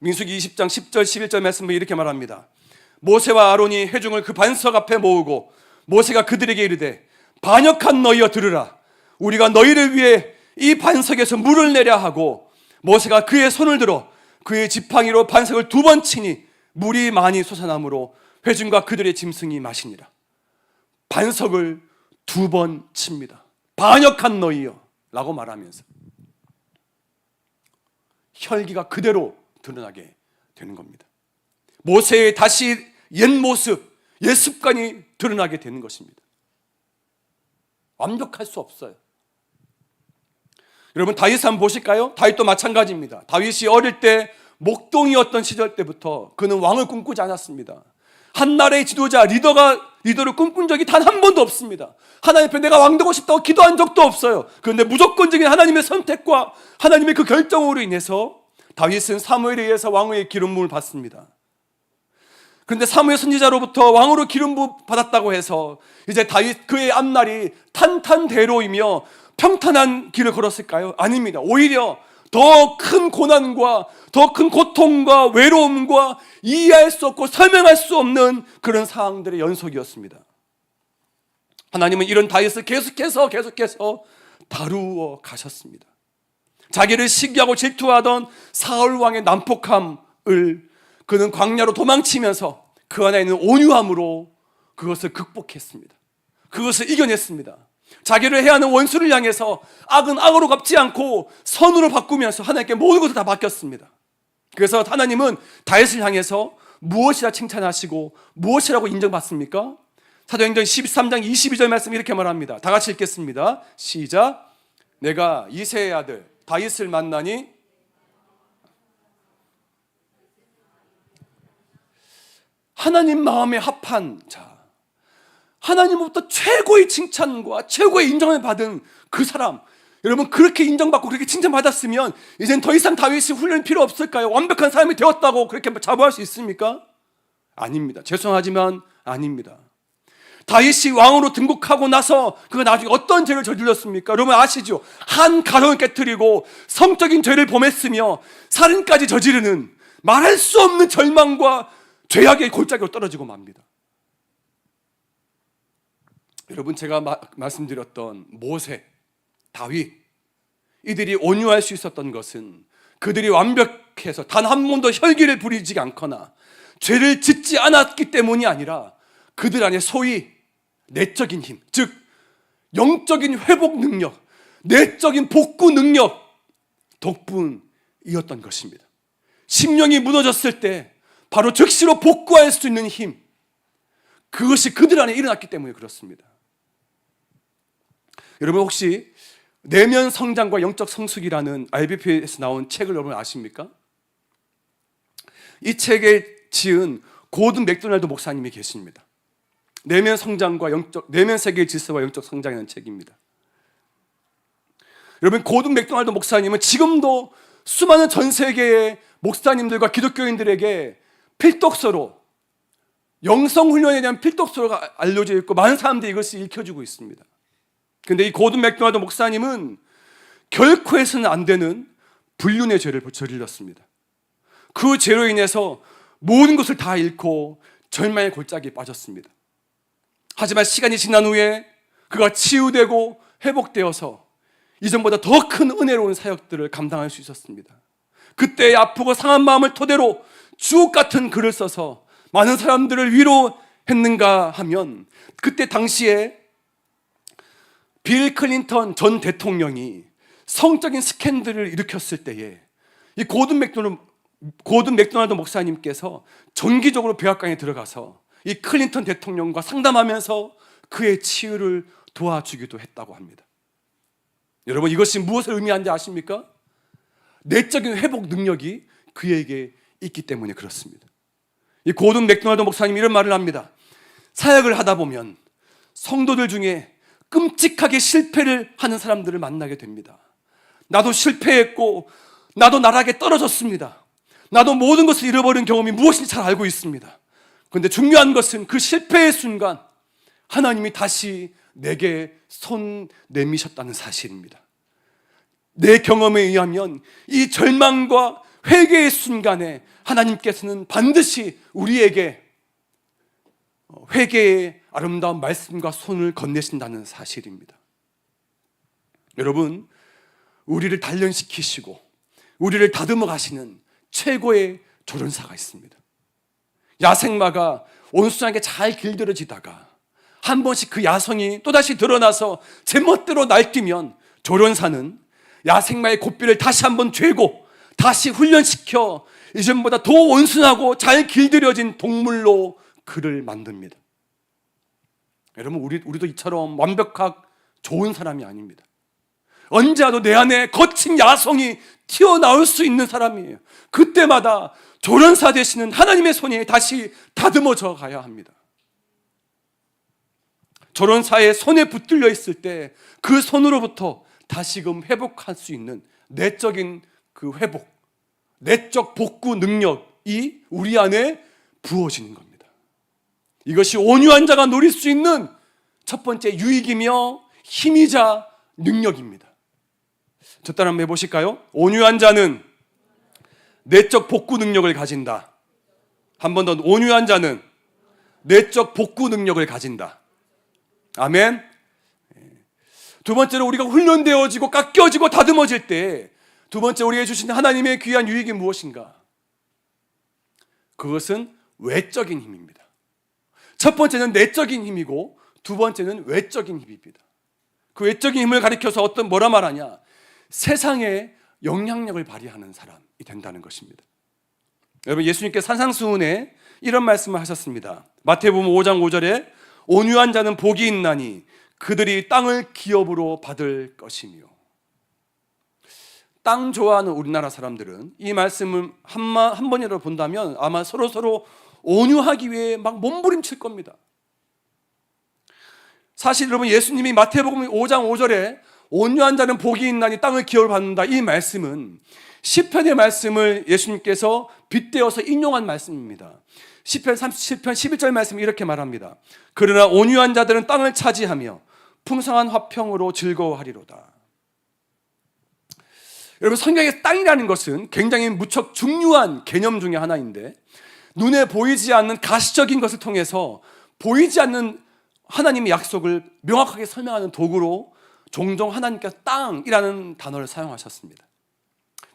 민수기 20장 10절 11절 말씀을 이렇게 말합니다. 모세와 아론이 회중을 그 반석 앞에 모으고 모세가 그들에게 이르되 반역한 너희여 들으라. 우리가 너희를 위해 이 반석에서 물을 내려 하고 모세가 그의 손을 들어 그의 지팡이로 반석을 2번 치니 물이 많이 솟아나므로 회중과 그들의 짐승이 마시니라. 반석을 2번 칩니다. 반역한 너희여 라고 말하면서 혈기가 그대로 드러나게 되는 겁니다. 모세의 다시 옛 모습, 옛 습관이 드러나게 되는 것입니다. 완벽할 수 없어요. 여러분, 다윗 한번 보실까요? 다윗도 마찬가지입니다. 다윗이 어릴 때 목동이었던 시절 때부터 그는 왕을 꿈꾸지 않았습니다. 한 나라의 지도자, 리더를 꿈꾼 적이 단 한 번도 없습니다. 하나님 앞에 내가 왕 되고 싶다고 기도한 적도 없어요. 그런데 무조건적인 하나님의 선택과 하나님의 그 결정으로 인해서 다윗은 사무엘에 의해서 왕의 기름 부음을 받습니다. 그런데 사무엘 선지자로부터 왕으로 기름 부음 받았다고 해서 이제 다윗 그의 앞날이 탄탄대로이며 평탄한 길을 걸었을까요? 아닙니다. 오히려 더 큰 고난과 더 큰 고통과 외로움과 이해할 수 없고 설명할 수 없는 그런 상황들의 연속이었습니다. 하나님은 이런 다윗을 계속해서 다루어 가셨습니다. 자기를 시기하고 질투하던 사울 왕의 난폭함을 그는 광야로 도망치면서 그 안에 있는 온유함으로 그것을 극복했습니다. 그것을 이겨냈습니다. 자기를 해하는 원수를 향해서 악은 악으로 갚지 않고 선으로 바꾸면서 하나님께 모든 것을 다 맡겼습니다. 그래서 하나님은 다윗을 향해서 무엇이라 칭찬하시고 무엇이라고 인정받습니까? 사도행전 13장 22절 말씀 이렇게 말합니다. 다 같이 읽겠습니다. 시작. 내가 이새의 아들 다윗을 만나니 하나님 마음에 합한 자, 하나님으로부터 최고의 칭찬과 최고의 인정을 받은 그 사람, 여러분 그렇게 인정받고 그렇게 칭찬받았으면 이젠 더 이상 다윗이 훈련이 필요 없을까요? 완벽한 사람이 되었다고 그렇게 자부할 수 있습니까? 아닙니다. 죄송하지만 아닙니다. 다윗이 왕으로 등극하고 나서 그가 나중에 어떤 죄를 저질렀습니까? 여러분 아시죠? 한 가정을 깨뜨리고 성적인 죄를 범했으며 살인까지 저지르는 말할 수 없는 절망과 죄악의 골짜기로 떨어지고 맙니다. 여러분 제가 말씀드렸던 모세, 다윗 이들이 온유할 수 있었던 것은 그들이 완벽해서 단 한 번도 혈기를 부리지 않거나 죄를 짓지 않았기 때문이 아니라 그들 안에 소위 내적인 힘, 즉 영적인 회복 능력, 내적인 복구 능력 덕분이었던 것입니다. 심령이 무너졌을 때 바로 즉시로 복구할 수 있는 힘, 그것이 그들 안에 일어났기 때문에 그렇습니다. 여러분 혹시 내면 성장과 영적 성숙이라는 RBP에서 나온 책을 여러분 아십니까? 이 책에 지은 고든 맥도날드 목사님이 계십니다. 내면 성장과 내면 세계의 질서와 영적 성장이라는 책입니다. 여러분 고든 맥도날드 목사님은 지금도 수많은 전 세계의 목사님들과 기독교인들에게 필독서로 영성 훈련에 대한 필독서로 알려져 있고 많은 사람들이 이것을 읽혀주고 있습니다. 그런데 이 고든 맥도날드 목사님은 결코 해서는 안 되는 불륜의 죄를 저질렀습니다. 그 죄로 인해서 모든 것을 다 잃고 절망의 골짜기에 빠졌습니다. 하지만 시간이 지난 후에 그가 치유되고 회복되어서 이전보다 더 큰 은혜로운 사역들을 감당할 수 있었습니다. 그때의 아프고 상한 마음을 토대로 주옥 같은 글을 써서 많은 사람들을 위로했는가 하면 그때 당시에 빌 클린턴 전 대통령이 성적인 스캔들을 일으켰을 때에 이 고든 맥도날드 목사님께서 정기적으로 백악관에 들어가서 이 클린턴 대통령과 상담하면서 그의 치유를 도와주기도 했다고 합니다. 여러분 이것이 무엇을 의미하는지 아십니까? 내적인 회복 능력이 그에게 있기 때문에 그렇습니다. 이 고든 맥도날드 목사님이 이런 말을 합니다. 사역을 하다 보면 성도들 중에 끔찍하게 실패를 하는 사람들을 만나게 됩니다. 나도 실패했고 나도 나락에 떨어졌습니다. 나도 모든 것을 잃어버린 경험이 무엇인지 잘 알고 있습니다. 그런데 중요한 것은 그 실패의 순간 하나님이 다시 내게 손 내미셨다는 사실입니다. 내 경험에 의하면 이 절망과 회개의 순간에 하나님께서는 반드시 우리에게 회개의 아름다운 말씀과 손을 건네신다는 사실입니다. 여러분, 우리를 단련시키시고 우리를 다듬어 가시는 최고의 조련사가 있습니다. 야생마가 온순하게 잘 길들여지다가 한 번씩 그 야성이 또다시 드러나서 제멋대로 날뛰면 조련사는 야생마의 고삐를 다시 한번 죄고 다시 훈련시켜 이전보다 더 온순하고 잘 길들여진 동물로 그를 만듭니다. 여러분 우리도 이처럼 완벽하고 좋은 사람이 아닙니다. 언제라도 내 안에 거친 야성이 튀어나올 수 있는 사람이에요. 그때마다 조련사 되시는 하나님의 손이 다시 다듬어져 가야 합니다. 조련사의 손에 붙들려 있을 때 그 손으로부터 다시금 회복할 수 있는 내적인 그 회복, 내적 복구 능력이 우리 안에 부어지는 겁니다. 이것이 온유한 자가 누릴 수 있는 첫 번째 유익이며 힘이자 능력입니다. 저 따라 한번 해보실까요? 온유한 자는 내적 복구 능력을 가진다. 한 번 더, 온유한 자는 내적 복구 능력을 가진다. 아멘. 두 번째로 우리가 훈련되어지고 깎여지고 다듬어질 때 두 번째 우리에게 주신 하나님의 귀한 유익이 무엇인가? 그것은 외적인 힘입니다. 첫 번째는 내적인 힘이고 두 번째는 외적인 힘입니다. 그 외적인 힘을 가리켜서 뭐라 말하냐? 세상에 영향력을 발휘하는 사람이 된다는 것입니다. 여러분, 예수님께서 산상수훈에 이런 말씀을 하셨습니다. 마태복음 5장 5절에 온유한 자는 복이 있나니 그들이 땅을 기업으로 받을 것이며. 땅 좋아하는 우리나라 사람들은 이 말씀을 한 번이라도 본다면 아마 서로 온유하기 위해 막 몸부림칠 겁니다. 사실 여러분, 예수님이 마태복음 5장 5절에 온유한 자는 복이 있나니 땅을 기업으로 받는다, 이 말씀은 시편의 말씀을 예수님께서 빗대어서 인용한 말씀입니다. 시편 37편 11절 말씀이 이렇게 말합니다. 그러나 온유한 자들은 땅을 차지하며 풍성한 화평으로 즐거워하리로다. 여러분, 성경의 땅이라는 것은 굉장히 무척 중요한 개념 중에 하나인데, 눈에 보이지 않는 가시적인 것을 통해서 보이지 않는 하나님의 약속을 명확하게 설명하는 도구로 종종 하나님께서 땅이라는 단어를 사용하셨습니다.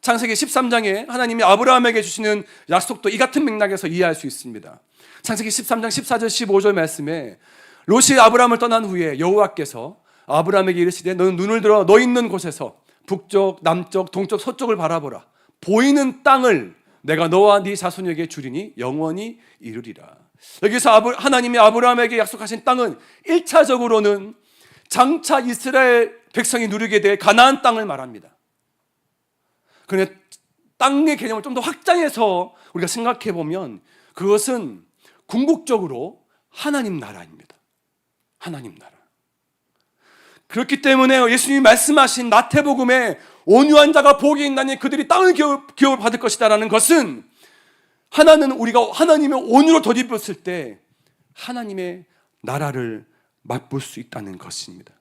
창세기 13장에 하나님이 아브라함에게 주시는 약속도 이 같은 맥락에서 이해할 수 있습니다. 창세기 13장 14절 15절 말씀에 롯이 아브라함을 떠난 후에 여호와께서 아브라함에게 이르시되 너는 눈을 들어 너 있는 곳에서 북쪽, 남쪽, 동쪽, 서쪽을 바라보라. 보이는 땅을 내가 너와 네 자손에게 주리니 영원히 이르리라. 여기서 하나님이 아브라함에게 약속하신 땅은 1차적으로는 장차 이스라엘 백성이 누리게 될 가나안 땅을 말합니다. 그런데 땅의 개념을 좀 더 확장해서 우리가 생각해 보면 그것은 궁극적으로 하나님 나라입니다. 하나님 나라. 그렇기 때문에 예수님이 말씀하신 마태복음에 온유한 자가 복이 있나니 그들이 땅을 기업을 받을 것이다라는 것은 우리가 하나님의 온유로 덧입었을 때 하나님의 나라를 맛볼 수 있다는 것입니다.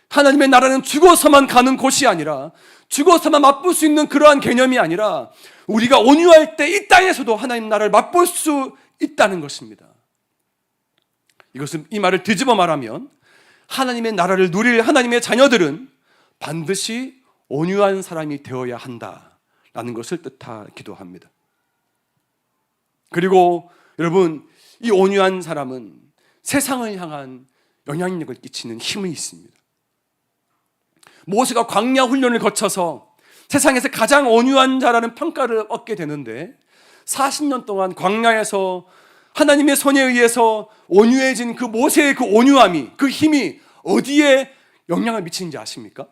하나님의 나라는 죽어서만 가는 곳이 아니라, 죽어서만 맛볼 수 있는 그러한 개념이 아니라 우리가 온유할 때 이 땅에서도 하나님 나라를 맛볼 수 있다는 것입니다. 이 말을 뒤집어 말하면 하나님의 나라를 누릴 하나님의 자녀들은 반드시 온유한 사람이 되어야 한다라는 것을 뜻하기도 합니다. 그리고 여러분, 이 온유한 사람은 세상을 향한 영향력을 끼치는 힘이 있습니다. 모세가 광야 훈련을 거쳐서 세상에서 가장 온유한 자라는 평가를 얻게 되는데 40년 동안 광야에서 하나님의 손에 의해서 온유해진 그 모세의 그 온유함이, 그 힘이 어디에 영향을 미치는지 아십니까?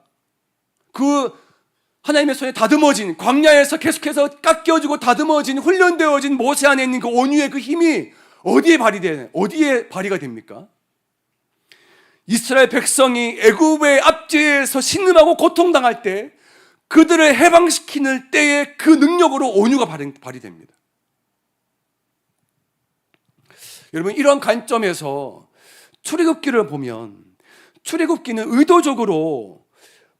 그 하나님의 손에 다듬어진, 광야에서 계속해서 깎여지고 다듬어진, 훈련되어진 모세 안에 있는 그 온유의 그 힘이 어디에 발휘가 됩니까? 이스라엘 백성이 애굽의 압제에서 신음하고 고통당할 때 그들을 해방시키는 때에 그 능력으로 온유가 발휘됩니다. 여러분, 이런 관점에서 출애굽기를 보면 출애굽기는 의도적으로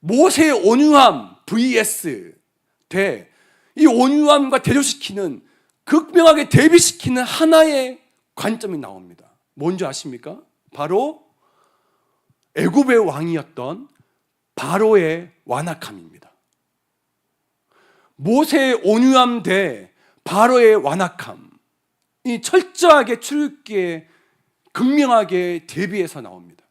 모세의 온유함 vs 이 온유함과 대조시키는, 극명하게 대비시키는 하나의 관점이 나옵니다. 뭔지 아십니까? 바로 애굽의 왕이었던 바로의 완악함입니다. 모세의 온유함 대 바로의 완악함, 이 철저하게 출애굽기에 극명하게 대비해서 나옵니다.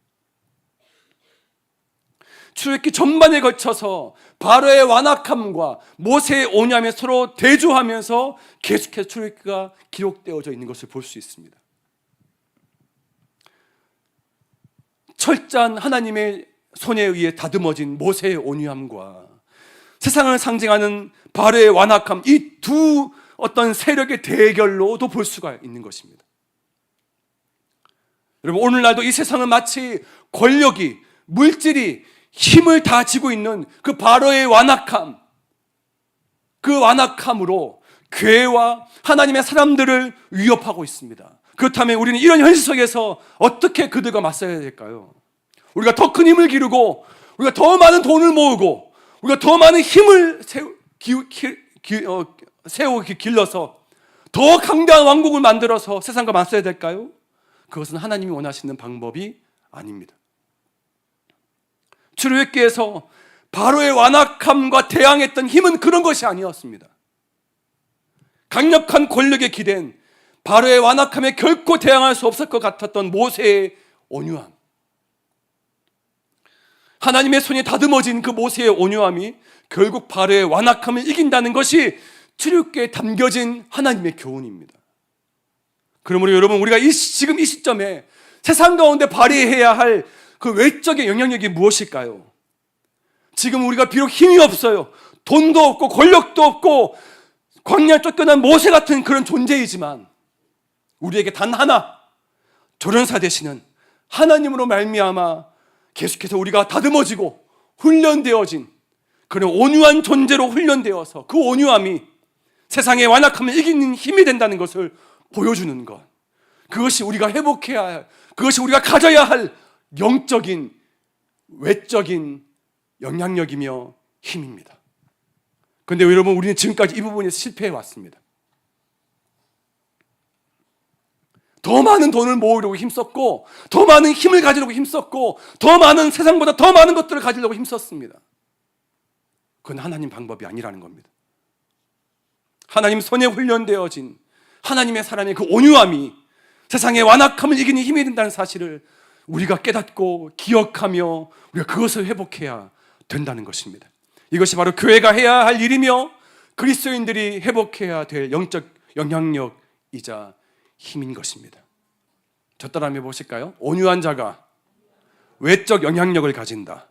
출애굽기 전반에 걸쳐서 바로의 완악함과 모세의 온유함이 서로 대조하면서 계속해서 출애굽기가 기록되어져 있는 것을 볼 수 있습니다. 철저한 하나님의 손에 의해 다듬어진 모세의 온유함과 세상을 상징하는 바로의 완악함, 이 두 어떤 세력의 대결로도 볼 수가 있는 것입니다. 여러분, 오늘날도 이 세상은 마치 권력이, 물질이 힘을 다 쥐고 있는 그 바로의 완악함, 그 완악함으로 교회와 하나님의 사람들을 위협하고 있습니다. 그렇다면 우리는 이런 현실 속에서 어떻게 그들과 맞서야 될까요? 우리가 더 큰 힘을 기르고, 우리가 더 많은 돈을 모으고, 우리가 더 많은 힘을 길러서 더 강대한 왕국을 만들어서 세상과 맞서야 될까요? 그것은 하나님이 원하시는 방법이 아닙니다. 출애굽기에서 바로의 완악함과 대항했던 힘은 그런 것이 아니었습니다. 강력한 권력에 기댄 바로의 완악함에 결코 대항할 수 없을 것 같았던 모세의 온유함, 하나님의 손이 다듬어진 그 모세의 온유함이 결국 바로의 완악함을 이긴다는 것이 출애굽기에 담겨진 하나님의 교훈입니다. 그러므로 여러분, 우리가 지금 이 시점에 세상 가운데 발휘해야 할 그 외적인 영향력이 무엇일까요? 지금 우리가 비록 힘이 없어요, 돈도 없고 권력도 없고 광야에 쫓겨난 모세 같은 그런 존재이지만 우리에게 단 하나, 조련사 되시는 하나님으로 말미암아 계속해서 우리가 다듬어지고 훈련되어진 그런 온유한 존재로 훈련되어서 그 온유함이 세상의 완악함을 이기는 힘이 된다는 것을 보여주는 것, 그것이 우리가 회복해야 할, 그것이 우리가 가져야 할 영적인, 외적인 영향력이며 힘입니다. 그런데 여러분, 우리는 지금까지 이 부분에서 실패해 왔습니다. 더 많은 돈을 모으려고 힘썼고, 더 많은 힘을 가지려고 힘썼고, 더 많은, 세상보다 더 많은 것들을 가지려고 힘썼습니다. 그건 하나님 방법이 아니라는 겁니다. 하나님 손에 훈련되어진 하나님의 사람의 그 온유함이 세상의 완악함을 이기는 힘이 된다는 사실을 우리가 깨닫고 기억하며 우리가 그것을 회복해야 된다는 것입니다. 이것이 바로 교회가 해야 할 일이며 그리스도인들이 회복해야 될 영적 영향력이자 힘인 것입니다. 저 따라 한번 보실까요? 온유한 자가 외적 영향력을 가진다.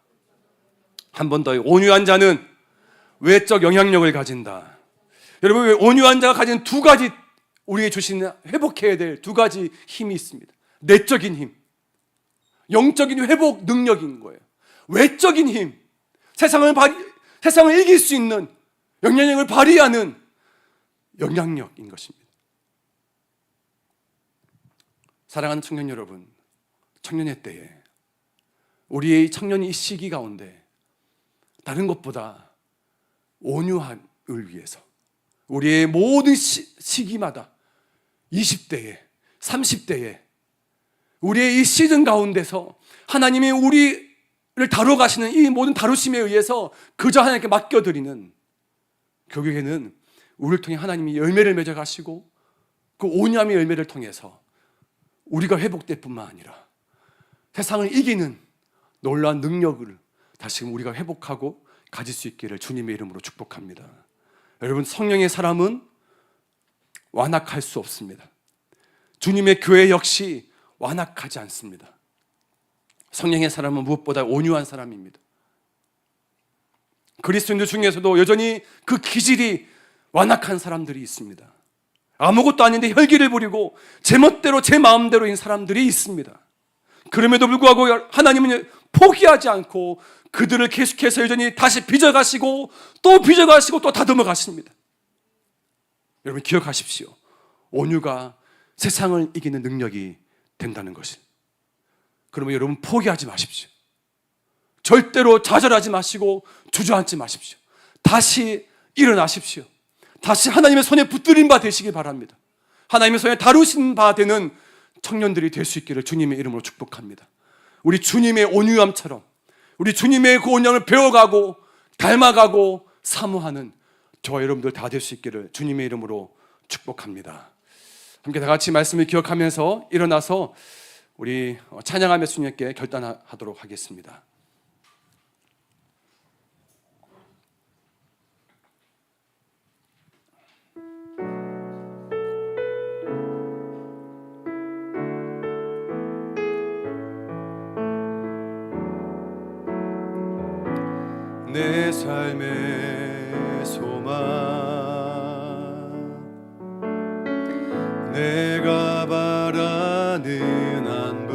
한 번 더, 온유한 자는 외적 영향력을 가진다. 여러분, 온유한 자가 가진 두 가지, 우리에게 주시는 회복해야 될 두 가지 힘이 있습니다. 내적인 힘, 영적인 회복 능력인 거예요. 외적인 힘, 세상을 이길 수 있는 영향력을 발휘하는 영향력인 것입니다. 사랑하는 청년 여러분, 청년의 때에 우리의 청년이 이 시기 가운데 다른 것보다 온유함을 위해서 우리의 모든 시기마다 20대에 30대에 우리의 이 시즌 가운데서 하나님이 우리를 다뤄 가시는 이 모든 다루심에 의해서 그저 하나님께 맡겨드리는 교육에는 우리를 통해 하나님이 열매를 맺어 가시고 그 온유함의 열매를 통해서 우리가 회복될 뿐만 아니라 세상을 이기는 놀라운 능력을 다시금 우리가 회복하고 가질 수 있기를 주님의 이름으로 축복합니다. 여러분, 성령의 사람은 완악할 수 없습니다. 주님의 교회 역시 완악하지 않습니다. 성령의 사람은 무엇보다 온유한 사람입니다. 그리스도인들 중에서도 여전히 그 기질이 완악한 사람들이 있습니다. 아무것도 아닌데 혈기를 부리고 제멋대로 제 마음대로인 사람들이 있습니다. 그럼에도 불구하고 하나님은 포기하지 않고 그들을 계속해서 여전히 다시 빚어가시고 또 빚어가시고 또 다듬어 가십니다. 여러분, 기억하십시오. 온유가 세상을 이기는 능력이 된다는 것을. 그러면 여러분, 포기하지 마십시오. 절대로 좌절하지 마시고 주저앉지 마십시오. 다시 일어나십시오. 다시 하나님의 손에 붙들린 바 되시기 바랍니다. 하나님의 손에 다루신 바 되는 청년들이 될 수 있기를 주님의 이름으로 축복합니다. 우리 주님의 온유함처럼 우리 주님의 그 온유함을 배워가고 닮아가고 사모하는 저와 여러분들 다 될 수 있기를 주님의 이름으로 축복합니다. 함께 다 같이 말씀을 기억하면서 일어나서 우리 찬양하며 주님께 결단하도록 하겠습니다. 내 삶에 소망 내가 바라는 한 분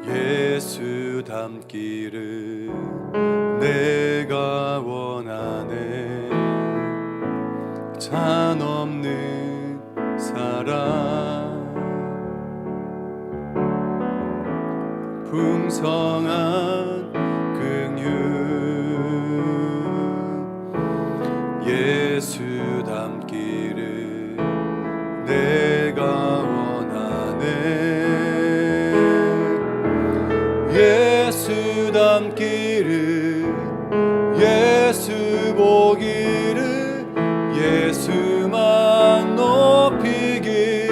예수 닮기를 내가 원하네 잔없는 사랑 풍성한 긍휼 예수 닮기를 내가 원하네 예수 닮기를 예수 보기를 예수만 높이길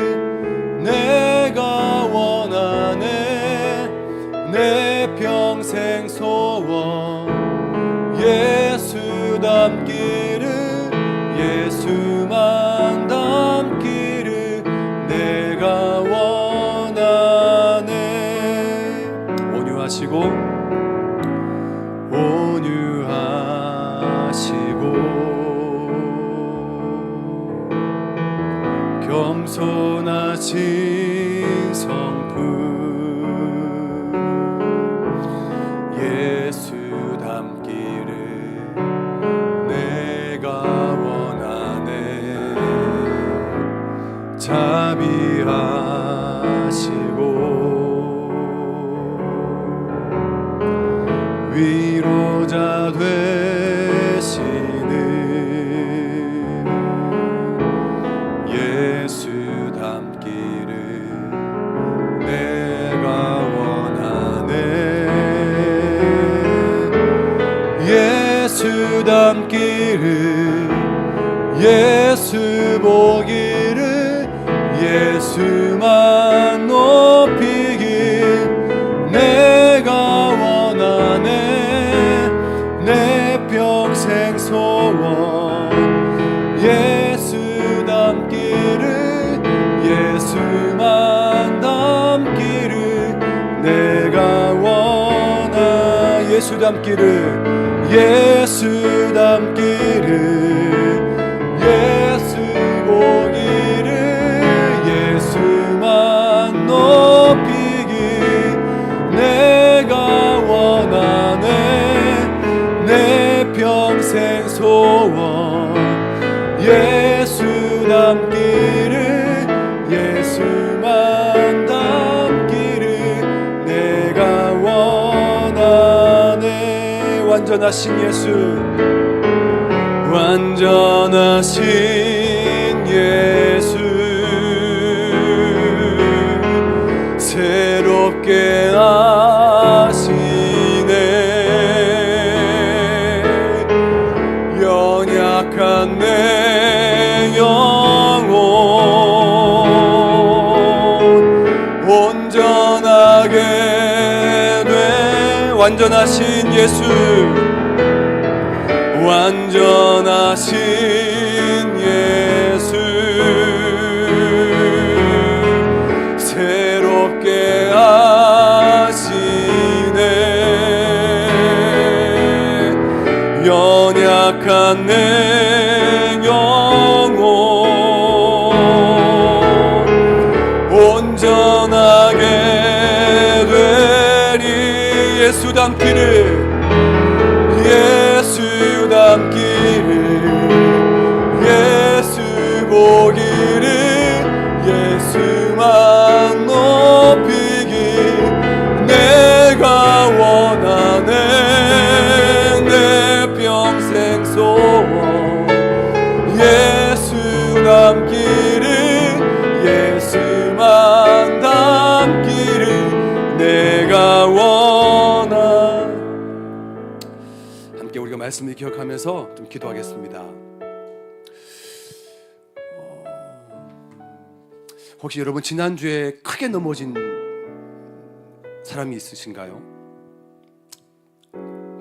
내가 원하네 내 평생 소원 예수 닮기를 예수만 닮기를 내가 원하네 온유하시고 겸손하신 성품 예수 닮기를 내가 원하네 자비하시고 위로자 되시는 예수 닮기를 내가 원하네 예수 닮기를 예수 보기를 예수만 높이길 내가 원하네 내 평생 소원 예수 닮기를 예수만 닮기를 내가 원하 예수 닮기를 예수 닮기를 예수 보기를 예수만 높이길 내가 원하네 내 평생 소원 예수 닮기를 예수만 닮기를 내가 원하네 완전하신 예수 완전하신 예수 새롭게 하시네 연약한 내 영혼 온전하게 돼 완전하신 예수 완전하신 예수 새롭게 하시네 연약한 내 영혼 온전하게 되리 예수 닮기를 예수 닮기를 예수 보기를 예수만 높이길 내가 원하네 내 평생 소원 예수 닮기를 예수만 닮기를 내가 원하 함께 우리가 말씀을 기억하면서 좀 기도하겠습니다. 혹시 여러분 지난주에 크게 넘어진 사람이 있으신가요?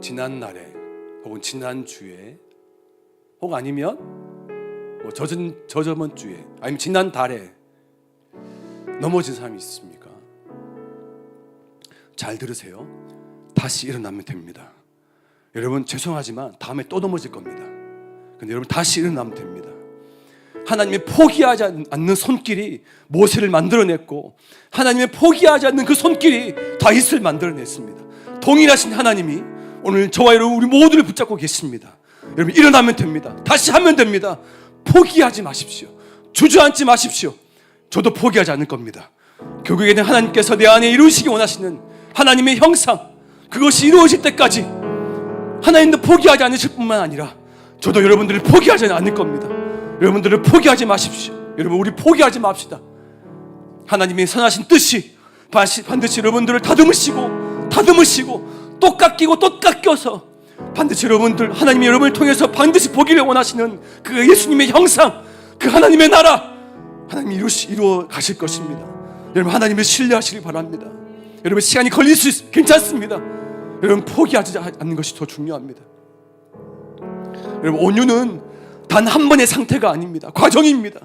지난날에 혹은 지난주에 혹 아니면 뭐 저저번 주에 아니면 지난달에 넘어진 사람이 있습니까? 잘 들으세요. 다시 일어나면 됩니다. 여러분 죄송하지만 다음에 또 넘어질 겁니다. 근데 여러분 다시 일어나면 됩니다. 하나님이 포기하지 않는 손길이 모세를 만들어냈고, 하나님의 포기하지 않는 그 손길이 다윗을 만들어냈습니다. 동일하신 하나님이 오늘 저와 여러분 우리 모두를 붙잡고 계십니다. 여러분 일어나면 됩니다. 다시 하면 됩니다. 포기하지 마십시오. 주저앉지 마십시오. 저도 포기하지 않을 겁니다. 결국에는 하나님께서 내 안에 이루시기 원하시는 하나님의 형상, 그것이 이루어질 때까지 하나님도 포기하지 않으실 뿐만 아니라 저도 여러분들을 포기하지 않을 겁니다. 여러분들을 포기하지 마십시오. 여러분 우리 포기하지 맙시다. 하나님의 선하신 뜻이 반드시 여러분들을 다듬으시고 또 깎이고 또 깎여서 반드시 여러분들, 하나님이 여러분을 통해서 반드시 보기를 원하시는 그 예수님의 형상, 그 하나님의 나라 하나님이 이루어 가실 것입니다. 여러분 하나님을 신뢰하시기 바랍니다. 여러분 시간이 걸릴 수 있습니다. 괜찮습니다. 여러분 포기하지 않는 것이 더 중요합니다. 여러분 온유는 단 한 번의 상태가 아닙니다. 과정입니다.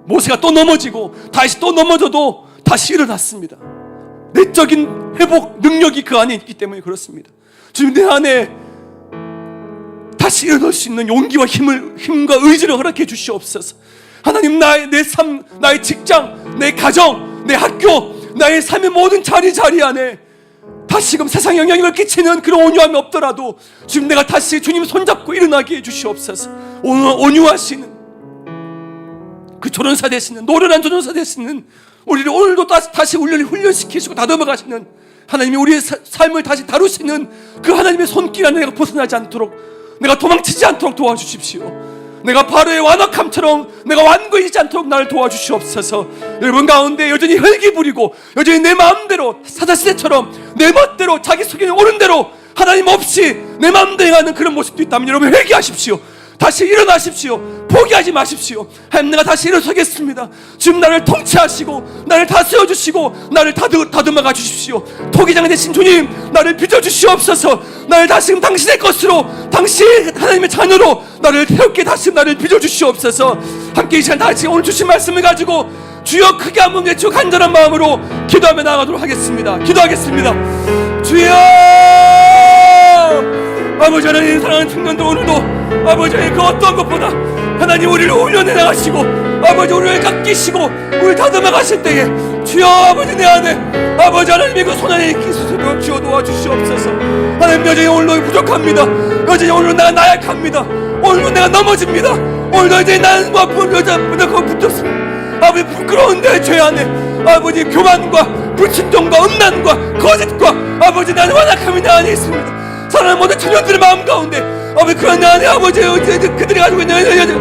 모세가 또 넘어지고 다시 또 넘어져도 다시 일어났습니다. 내적인 회복 능력이 그 안에 있기 때문에 그렇습니다. 주님 내 안에 다시 일어날 수 있는 용기와 힘과 의지를 허락해 주시옵소서. 하나님 내 삶, 나의 직장, 내 가정, 내 학교, 나의 삶의 모든 자리 안에 다시금 세상 영향력을 끼치는 그런 온유함이 없더라도 지금 내가 다시 주님 손잡고 일어나게 해주시옵소서. 온유하시는 그 조련사 되시는, 노련한 조련사 되시는 우리를 오늘도 다시 훈련시키시고 다듬어 가시는 하나님이 우리의 삶을 다시 다루시는 그 하나님의 손길 안에 내가 벗어나지 않도록, 내가 도망치지 않도록 도와주십시오. 내가 바로의 완악함처럼 내가 완고해지지 않도록 나를 도와주시옵소서. 여러분 가운데 여전히 혈기 부리고 여전히 내 마음대로 사사시대처럼 내 멋대로 자기 속에 오는 대로 하나님 없이 내 마음대로 행하는 그런 모습도 있다면 여러분 회개하십시오. 다시 일어나십시오. 포기하지 마십시오. 하나님 내가 다시 일어서겠습니다. 지금 나를 통치하시고 나를 다스려주시고 나를 다듬어가 주십시오. 토기장 되신 주님 나를 빚어주시옵소서. 나를 다시금 당신의 것으로, 당신 하나님의 자녀로 나를 태엽게 다시금 나를 빚어주시옵소서. 함께 이 시간 다시 오늘 주신 말씀을 가지고 주여 크게 한번 외치고 간절한 마음으로 기도하며 나아가도록 하겠습니다. 기도하겠습니다. 주여 아버지 하나님, 사랑하는 청년들 오늘도 아버지 그 어떤 것보다 하나님 우리를 훈련해 나가시고 아버지 우리를 깎이시고 우리를 다듬어 가실 때에 주여 아버지 내 안에 아버지 하나님의 그 손안에 있으시도록 주여 도와주시옵소서. 하나님 여전히 오늘도 부족합니다. 여전히 오늘도 내가 나약합니다. 오늘도 내가 넘어집니다. 오늘도 이제 나는 여자분들 붙었습니다. 아버지 부끄러운 내 죄 안에 아버지 교만과 불순종과 음란과 거짓과 아버지 나는 완악함이 내 안에 있습니다. 사랑하는 모든 청년들의 마음 가운데 아버지 그런 내 안에 아버지 그들이 가지고 있는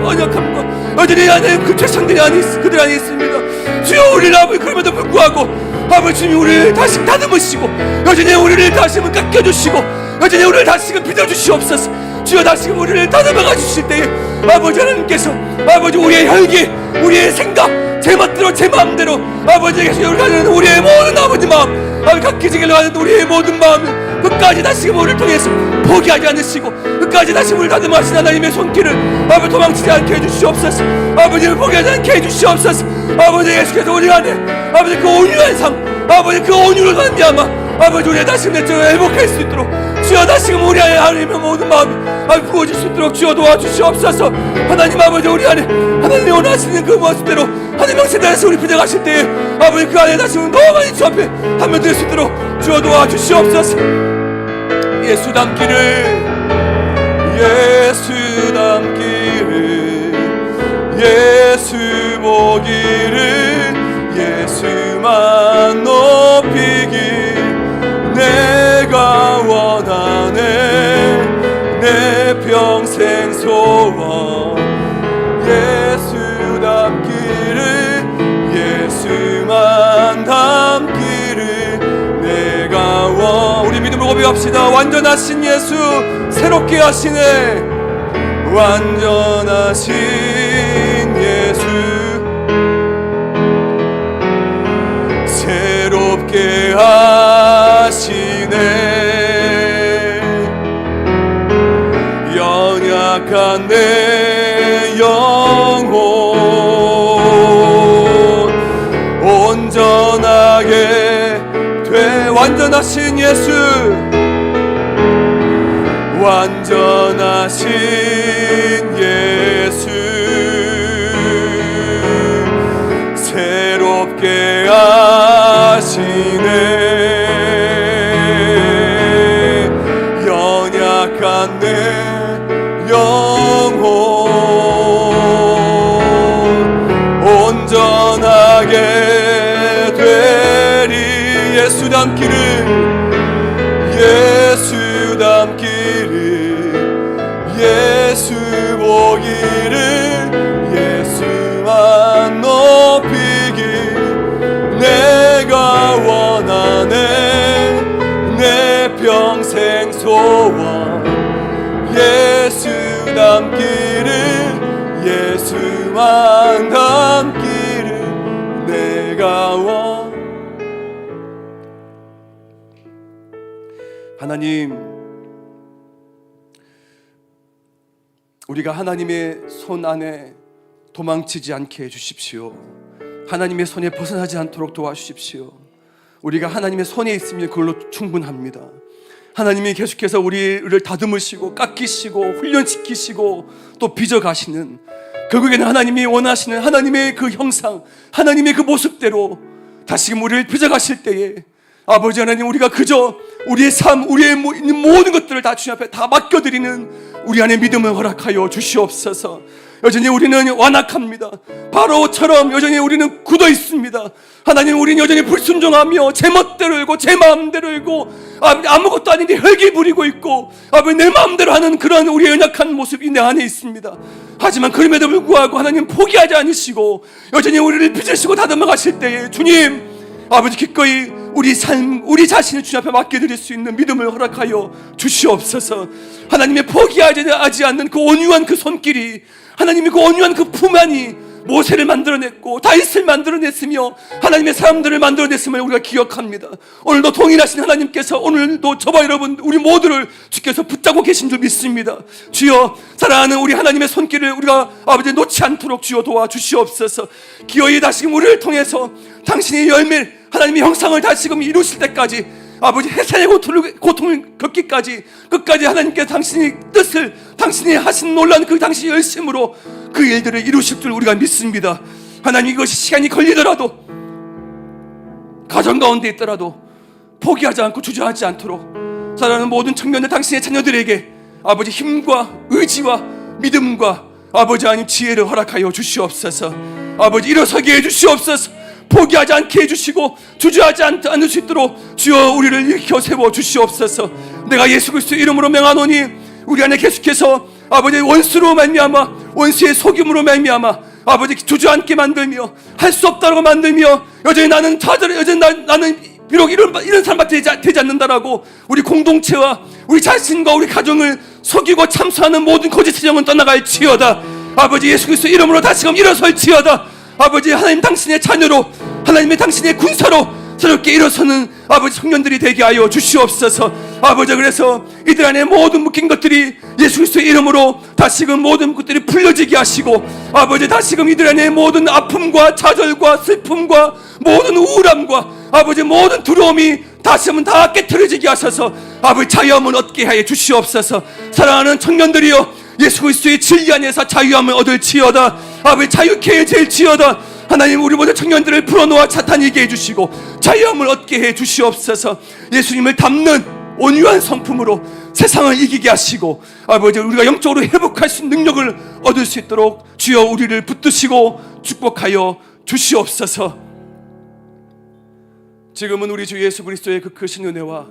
언약함과 여전히 안에 그 죄성들이 그들 안에 있습니다. 주여 우리를 아버지 그럼에도 불구하고 아버지 주님 우리를 다시 다듬으시고 여전히 우리를 다시금 깎여주시고 여전히 우리를 다시금 빚어주시옵소서. 주여 다시금 우리를 다듬어가 주실 때에 아버지 하나님께서 아버지 우리의 혈기, 우리의 생각, 제 멋대로 제 마음대로 아버지에게서 열가는 우리의 모든 아버지 마음 아버지 깎이지기를 하는 우리의 모든 마음을 끝까지 다시금 우리를 통해서 포기하지 않으시고 끝까지 다시 우리를 다듬어하신 하나님의 손길을 아버지 도망치지 않게 해주시옵소서. 아버지를 포기하지 않게 해주시옵소서. 아버지 예수께서 우리 안에 아버지 그 온유한 삶, 아버지 그 온유를 말미암아 아버지 우리의 다시금 내적을 회복할 수 있도록 주여 다시금 우리 안에 하나님의 모든 마음이 아버지 부어질 수 있도록 주여 도와주시옵소서. 하나님 아버지 우리 안에 하나님이 원하시는 그 모습대로 하나님 명세단에서 우리 빚어가실 때에 아버지 그 안에 다시금 더 많이 주 앞에 한번 될 수 있도록 주여 도와주시옵소서. 예수 닮기를 예수 닮기를 예수 보기를 예수만 높이길 내가 원하네 내 평생 소원 예수 닮기를 예수만 닮기를 내가 우리 믿음으로 고백합시다. 완전하신 예수 새롭게 하시네 완전하신 예수 새롭게 하시네 연약한 내 영혼 온전하게 돼 완전하신 예수 완전하신 예수 새롭게 하시네. 연약한 내 영혼 온전하게 되리. 예수 닮기를 예수 닮기를 예수 보기를 예수만 높이길 내가 원하네. 내 평생 소원 예수 닮기를 예수만 닮기를 내가 하나님, 우리가 하나님의 손 안에 도망치지 않게 해주십시오. 하나님의 손에 벗어나지 않도록 도와주십시오. 우리가 하나님의 손에 있으면 그걸로 충분합니다. 하나님이 계속해서 우리를 다듬으시고 깎이시고 훈련시키시고 또 빚어가시는, 결국에는 하나님이 원하시는 하나님의 그 형상, 하나님의 그 모습대로 다시금 우리를 빚어가실 때에 아버지 하나님, 우리가 그저 우리의 삶, 우리의 있는 모든 것들을 다 주님 앞에 다 맡겨드리는 우리 안에 믿음을 허락하여 주시옵소서. 여전히 우리는 완악합니다. 바로처럼 여전히 우리는 굳어 있습니다. 하나님, 우리는 여전히 불순종하며 제 멋대로 일고 제 마음대로 일고 아무것도 아닌데 혈기 부리고 있고 아버지 내 마음대로 하는 그런 우리의 연약한 모습이 내 안에 있습니다. 하지만 그럼에도 불구하고 하나님 포기하지 않으시고 여전히 우리를 빚으시고 다듬어 가실 때에 주님 아버지 기꺼이 우리 삶, 우리 자신을 주님 앞에 맡겨드릴 수 있는 믿음을 허락하여 주시옵소서. 하나님의 포기하지 않는 그 온유한 그 손길이, 하나님의 그 온유한 그 품 안이 모세를 만들어냈고 다윗을 만들어냈으며 하나님의 사람들을 만들어냈음을 우리가 기억합니다. 오늘도 동일하신 하나님께서 오늘도 저와 여러분 우리 모두를 주께서 붙잡고 계신 줄 믿습니다. 주여, 사랑하는 우리 하나님의 손길을 우리가 아버지 놓지 않도록 주여 도와주시옵소서. 기어이 다시금 우리를 통해서 당신의 열매, 하나님의 형상을 다시금 이루실 때까지 아버지 해산의 고통을 겪기까지 끝까지 하나님께서 당신의 뜻을, 당신이 하신 놀라운 그 당신의 열심으로 그 일들을 이루실 줄 우리가 믿습니다. 하나님, 이것이 시간이 걸리더라도 가정 가운데 있더라도 포기하지 않고 주저하지 않도록 사랑하는 모든 청년들, 당신의 자녀들에게 아버지 힘과 의지와 믿음과 아버지 하나님 지혜를 허락하여 주시옵소서. 아버지 일어서게 해주시옵소서. 포기하지 않게 해주시고 주저하지 않을 수 있도록 주여 우리를 일으켜 세워 주시옵소서. 내가 예수 그리스도의 이름으로 명하노니 우리 안에 계속해서 아버지 원수로 말미암아, 원수의 속임으로 말미암아 아버지 주저앉게 만들며 할 수 없다고 만들며 여전히 나는 나는 비록 이런 사람밖에 되지 않는다라고 우리 공동체와 우리 자신과 우리 가정을 속이고 참수하는 모든 거짓의 영은 떠나갈지어다. 아버지 예수 그리스도 이름으로 다시금 일어설지어다. 아버지 하나님, 당신의 자녀로, 하나님의 당신의 군사로 새롭게 일어서는 아버지 청년들이 되게 하여 주시옵소서. 아버지, 그래서 이들 안에 모든 묶인 것들이 예수 그리스도의 이름으로 다시금 모든 것들이 풀려지게 하시고 아버지 다시금 이들 안에 모든 아픔과 좌절과 슬픔과 모든 우울함과 아버지 모든 두려움이 다시금 다 깨트려지게 하셔서 아버지 자유함을 얻게 하여 주시옵소서. 사랑하는 청년들이여, 예수 그리스도의 진리 안에서 자유함을 얻을지어다. 아버지 자유케 해질지어다. 하나님, 우리 모든 청년들을 풀어놓아 차탄이게 해주시고 자유함을 얻게 해주시옵소서. 예수님을 닮는 온유한 성품으로 세상을 이기게 하시고 아버지 우리가 영적으로 회복할 수 있는 능력을 얻을 수 있도록 주여 우리를 붙드시고 축복하여 주시옵소서. 지금은 우리 주 예수 그리스도의 그 크신 은혜와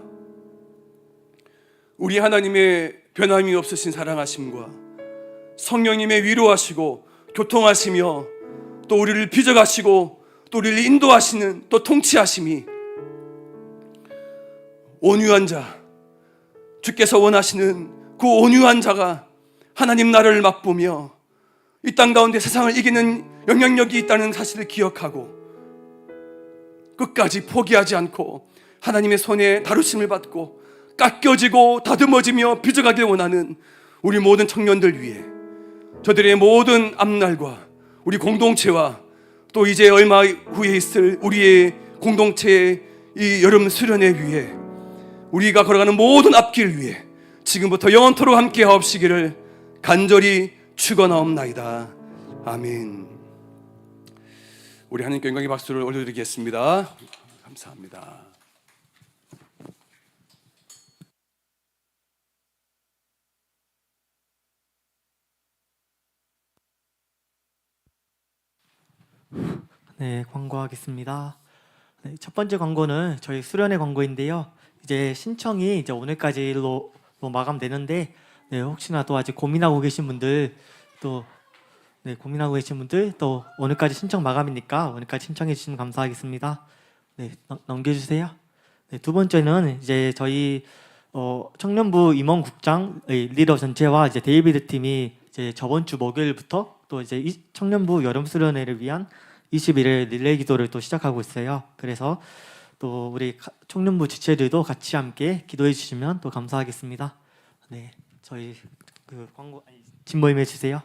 우리 하나님의 변함이 없으신 사랑하심과 성령님의 위로하시고 교통하시며 또 우리를 빚어가시고 또 우리를 인도하시는 또 통치하심이 온유한 자, 주께서 원하시는 그 온유한 자가 하나님 나라를 맛보며 이 땅 가운데 세상을 이기는 영향력이 있다는 사실을 기억하고 끝까지 포기하지 않고 하나님의 손에 다루심을 받고 깎여지고 다듬어지며 빚어가길 원하는 우리 모든 청년들 위해 저들의 모든 앞날과 우리 공동체와 또 이제 얼마 후에 있을 우리의 공동체의 이 여름 수련회 위해 우리가 걸어가는 모든 앞길 위해 지금부터 영원토록 함께 하옵시기를 간절히 축원하옵나이다. 아멘. 우리 하나님께 영광의 박수를 올려드리겠습니다. 감사합니다. 네, 광고하겠습니다. 네, 첫 번째 광고는 저희 수련회 광고인데요. 이제 신청이 이제 오늘까지로 마감되는데, 네, 혹시나 또 아직 고민하고 계신 분들 또 오늘까지 신청 마감이니까 오늘까지 신청해 주시면 감사하겠습니다. 네, 넘겨주세요. 네, 두 번째는 이제 저희 청년부 임원국장 리더 전체와 이제 데이비드 팀이 이제 저번 주 목요일부터 또 이제 청년부 여름 수련회를 위한 21일 릴레이 기도를 또 시작하고 있어요. 그래서 또 우리 청년부 지체들도 같이 함께 기도해 주시면 또 감사하겠습니다. 네, 저희 그 광고 진모임 해주세요.